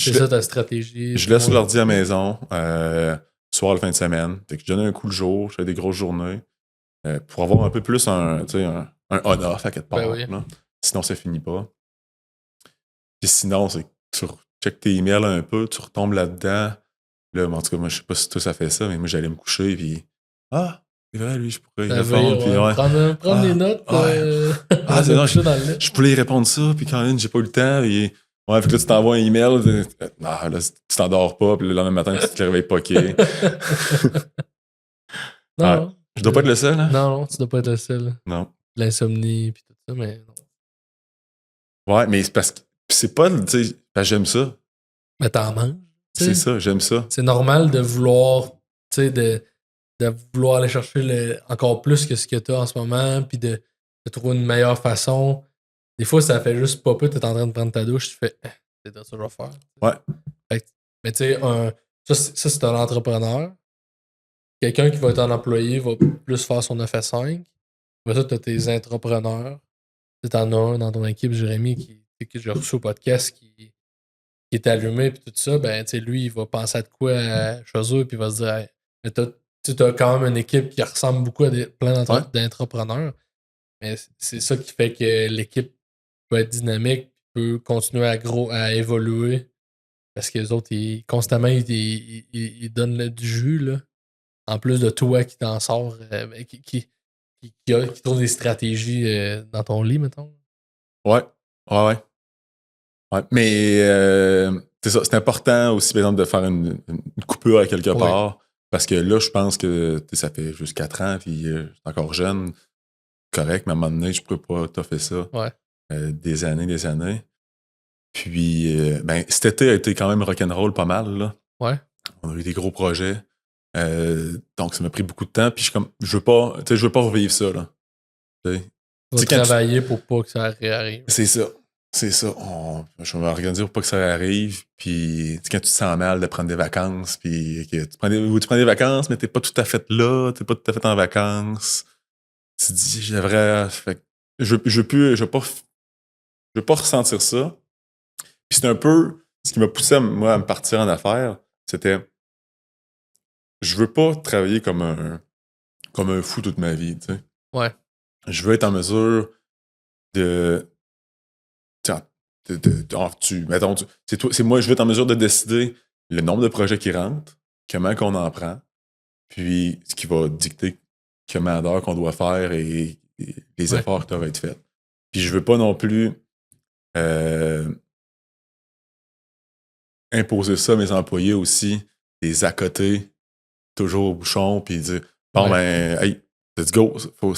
C'est ça ta stratégie.
Je laisse l'ordi à la maison, soir, le fin de semaine. Fait que je donne un coup le jour, je fais des grosses journées, pour avoir un peu plus un on-off à quelque part.
Ben oui.
Là. Sinon, ça finit pas. Puis sinon, c'est que tu checkes tes emails un peu, tu retombes là-dedans. Là, en tout cas, moi, je sais pas si toi ça fait ça, mais moi, j'allais me coucher, puis c'est vrai, lui, je pourrais y répondre. Puis,
prendre des notes.
C'est non, je voulais y répondre ça, puis quand même, j'ai pas eu le temps. Et, fait que là, tu t'envoies un email, là, tu t'endors pas, puis le lendemain matin, tu te réveilles poqué.
Non.
Je dois pas être le seul, hein?
Non, tu dois pas être le seul.
Non.
L'insomnie, puis tout ça, mais non.
Ouais, mais c'est parce que c'est pas, tu sais, j'aime ça.
Mais t'en manges.
C'est ça, j'aime ça.
C'est normal de vouloir, tu sais, de vouloir aller chercher encore plus que ce que t'as en ce moment, puis de trouver une meilleure façon. Des fois, ça fait juste popper, t'es en train de prendre ta douche, tu fais, c'est ça que je vais faire.
Ouais.
Mais tu sais, ça, c'est un entrepreneur. Quelqu'un qui va être un employé va plus faire son 9 à 5. Mais ça, t'as tes entrepreneurs. T'en as un dans ton équipe, Jérémy, que j'ai reçu au podcast, qui est allumé, puis tout ça. Ben, tu sais, lui, il va penser à de quoi chez eux, puis il va se dire, hey, mais t'as quand même une équipe qui ressemble beaucoup à plein d'entrepreneurs. Mais c'est ça qui fait que l'équipe peut être dynamique, peut continuer à évoluer. Parce que les autres, constamment, ils donnent du jus, là. En plus de toi qui t'en sors, qui trouve des stratégies dans ton lit, mettons.
Ouais. Mais c'est ça, c'est important aussi, par exemple, de faire une coupure à quelque part. Parce que là, je pense que ça fait juste 4 ans, puis je suis encore jeune. Correct, mais à un moment donné, je pourrais pas t'offrir ça. Des années. Puis, cet été a été quand même rock'n'roll pas mal, là.
Ouais.
On a eu des gros projets. Donc, ça m'a pris beaucoup de temps. Puis, je veux pas revivre ça, là.
Tu vas travailler pour pas que ça réarrive.
C'est ça. Je vais m'organiser pour pas que ça arrive. Puis, quand tu te sens mal de prendre des vacances, puis que tu prends des vacances, mais t'es pas tout à fait là, t'es pas tout à fait en vacances. Tu te dis, je devrais. Je veux pas ressentir ça. Puis c'est un peu ce qui m'a poussé moi à me partir en affaires, c'était je veux pas travailler comme un fou toute ma vie, tu sais.
Ouais.
Je veux être en mesure c'est moi, je veux être en mesure de décider le nombre de projets qui rentrent, comment qu'on en prend, puis ce qui va dicter combien d'heures qu'on doit faire et les efforts qui doivent être faits. Puis je veux pas non plus imposer ça à mes employés aussi, les accoter toujours au bouchon, puis dire hey, let's go, faut,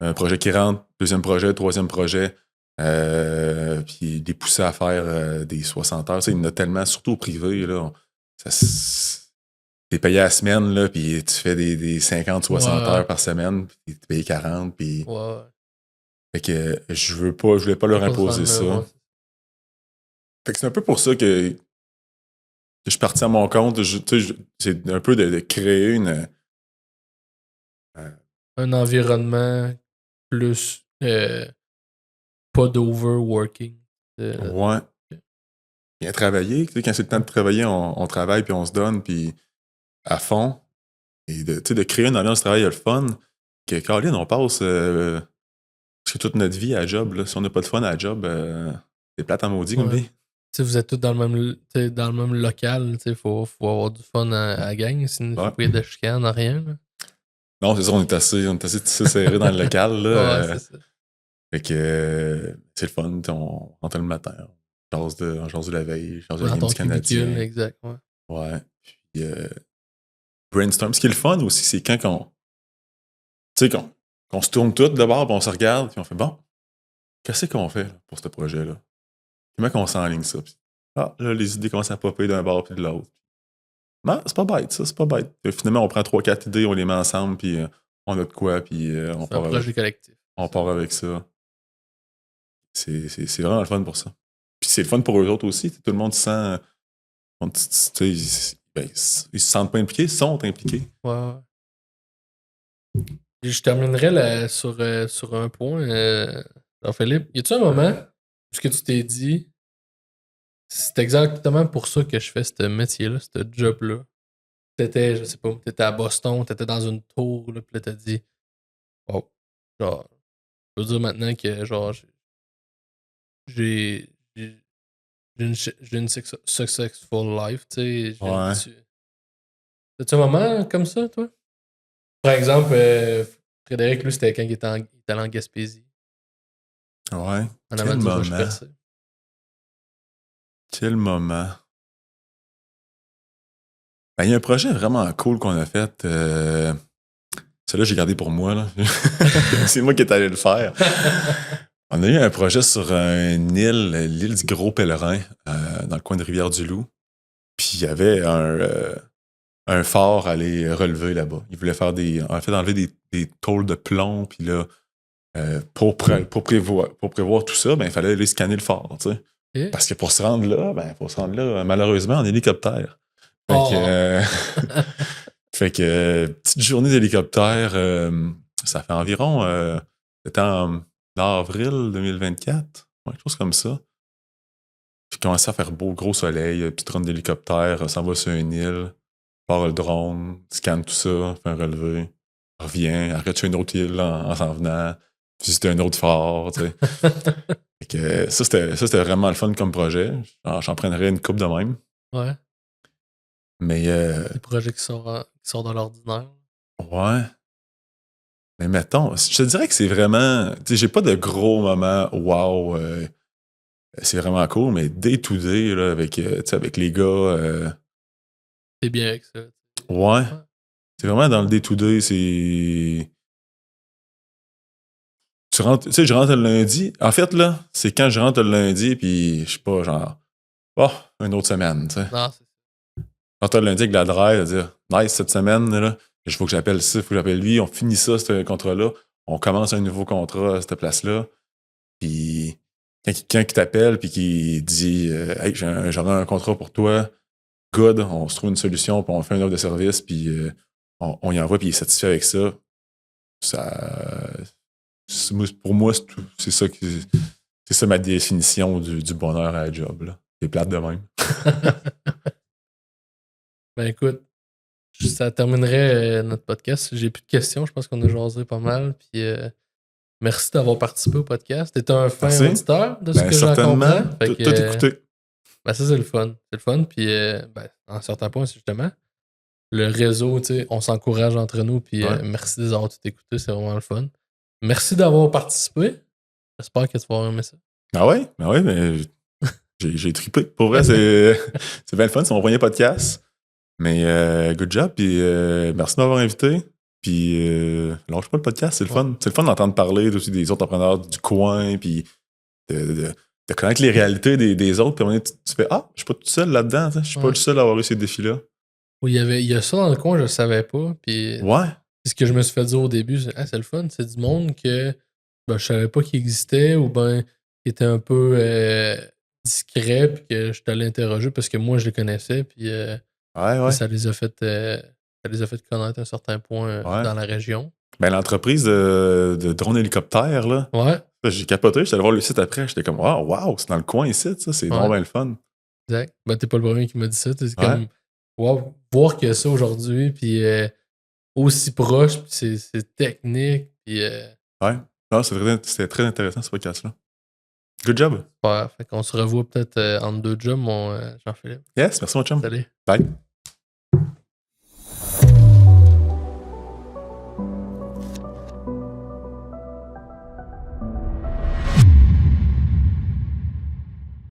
un projet qui rentre, deuxième projet, troisième projet, puis les pousser à faire des 60 heures. Il y en a tellement, surtout au privé, là, t'es payé à la semaine, là, puis tu fais des 50-60 heures par semaine, puis t'es payé 40, puis... Fait que je voulais pas leur imposer ça. Fait que c'est un peu pour ça que je suis parti à mon compte. C'est un peu de créer
un environnement plus pas d'overworking.
Ouais. bien travailler. Tu sais, quand c'est le temps de travailler, on travaille, puis on se donne, puis à fond. Et de créer une ambiance de travail le fun. Que, Caroline, on passe presque toute notre vie à la job. Là. Si on n'a pas de fun à la job, c'est plate en maudit comme
Ouais.
vie.
Tu sais, vous êtes tous dans le même local. Il faut avoir du fun à la gang. Sinon, il
Ouais.
faut pas y avoir de chicane, rien. Là.
Non, c'est ça, on est assez tissés serrés dans le local. Là,
Ouais, c'est ça.
fait que c'est le fun. On rentre le matin. On jase de la veille. On jase de la
Dans
game
ton
du
cubicule,
Canadien.
exact. Ouais.
Ouais. Puis brainstorm. Ce qui est le fun aussi, c'est quand qu'on se tourne tout de bord, puis on se regarde, puis on fait bon, qu'est-ce qu'on fait là, pour ce projet-là? Comment qu'on s'enligne ça? Puis, là, les idées commencent à popper d'un bord puis de l'autre. Non, c'est pas bête, ça, c'est pas bête. Puis, finalement, on prend 3-4 idées, on les met ensemble, puis on a de quoi, puis on
C'est un projet collectif.
On part avec ça. C'est vraiment le fun pour ça. Puis c'est le fun pour eux autres aussi. Tout le monde se sent. Ils se sentent pas impliqués, ils sont impliqués.
Ouais. Je terminerai sur un point. Jean-Philippe, y a-tu un moment où tu t'es dit c'est exactement pour ça que je fais ce métier-là, ce job-là? T'étais, je sais pas, t'étais à Boston, t'étais dans une tour, là, puis là, t'as dit oh, genre, je peux dire maintenant que genre j'ai une successful life, tu sais.
Ouais.
T'as-tu un moment comme ça, toi? Par exemple, Frédéric, lui, c'était quand il était allé en Gaspésie.
Ouais.
En avant du roche percé.
Quel moment. Ben, il y a un projet vraiment cool qu'on a fait. Celui-là, j'ai gardé pour moi. Là. C'est moi qui est allé le faire. On a eu un projet sur une île, l'île du Gros Pèlerin, dans le coin de Rivière-du-Loup. Puis il y avait un phare à aller relever là-bas. Ils voulaient faire enlever des tôles de plomb. Puis là, pour prévoir tout ça, ben, il fallait aller scanner le phare. Tu sais.
Et?
Parce que pour se rendre là, malheureusement, en hélicoptère. Fait que petite journée d'hélicoptère, ça fait environ, c'était en avril 2024, quelque chose comme ça. Puis commençait à faire beau, gros soleil, petite run d'hélicoptère, s'en va sur une île, part le drone, scanne tout ça, fait un relevé, revient, arrête sur une autre île en s'en venant, visiter un autre phare, tu sais. Fait que ça, c'était vraiment le fun comme projet. J'en prendrais une coupe de même.
Ouais.
Mais
des projets qui sortent de l'ordinaire.
Ouais. Mais mettons, je te dirais que c'est vraiment. Tu sais, j'ai pas de gros moments wow. C'est vraiment cool, mais day to day, là, avec les gars.
T'es bien avec ça.
Ouais. C'est vraiment dans le day to day, c'est. Tu je rentre le lundi. En fait, là, c'est quand je rentre le lundi, puis je sais pas, genre. Oh, une autre semaine, tu sais.
Non, c'est ça.
Quand t'as le lundi avec la drive, dire nice, cette semaine, là, il faut que j'appelle ça, il faut que j'appelle lui, on finit ça, ce contrat-là, on commence un nouveau contrat à cette place-là. Puis quand quelqu'un qui t'appelle puis qui dit hey, j'aurai un contrat pour toi, good, on se trouve une solution, puis on fait une offre de service, puis on y envoie, puis il est satisfait avec ça. Pour moi, c'est ça c'est ça ma définition du bonheur à la job. Là. C'est plate de même.
Ben écoute, ça terminerait notre podcast. J'ai plus de questions. Je pense qu'on a jasé pas mal. Puis merci d'avoir participé au podcast. T'es un fin auditeur de ce que j'en comprends.
Tout écouté.
Ben ça, c'est le fun. C'est le fun. Puis en certains points, c'est justement le réseau, tu sais, on s'encourage entre nous. Puis merci d'avoir tout écouté. C'est vraiment le fun. Merci d'avoir participé. J'espère que tu vas aimer ça.
Ah ouais? Mais j'ai trippé. Pour vrai, c'est bien le fun. C'est mon premier podcast. Mais good job, puis merci de m'avoir invité. Puis lâche pas le podcast, c'est le fun. C'est le fun d'entendre parler aussi des autres entrepreneurs du coin, puis de connaître les réalités des autres. Puis à un moment donné, tu fais je suis pas tout seul là-dedans, je suis pas le seul à avoir eu ces défis-là.
Oui, il y a ça dans le coin, je le savais pas. Puis c'est ce que je me suis fait dire au début, c'est le fun, c'est du monde que je savais pas qu'il existait ou ben qui était un peu discret, puis que je t'allais interroger parce que moi je les connaissais, puis ça les a fait connaître à un certain point dans la région.
Ben l'entreprise de drone hélicoptère, là.
Ouais.
J'ai capoté, j'étais allé voir le site après, j'étais comme wow, c'est dans le coin ici, ça, c'est vraiment bien le fun.
Exact. Ben, t'es pas le premier qui m'a dit ça. C'est comme, wow, voir que ça aujourd'hui, puis aussi proche, puis c'est technique, puis
Ouais. Non, c'était très intéressant ce podcast-là. Good job.
super. Fait qu'on se revoit peut-être entre deux jobs, mon Jean-Philippe.
Yes, merci mon chum.
Salut.
Bye.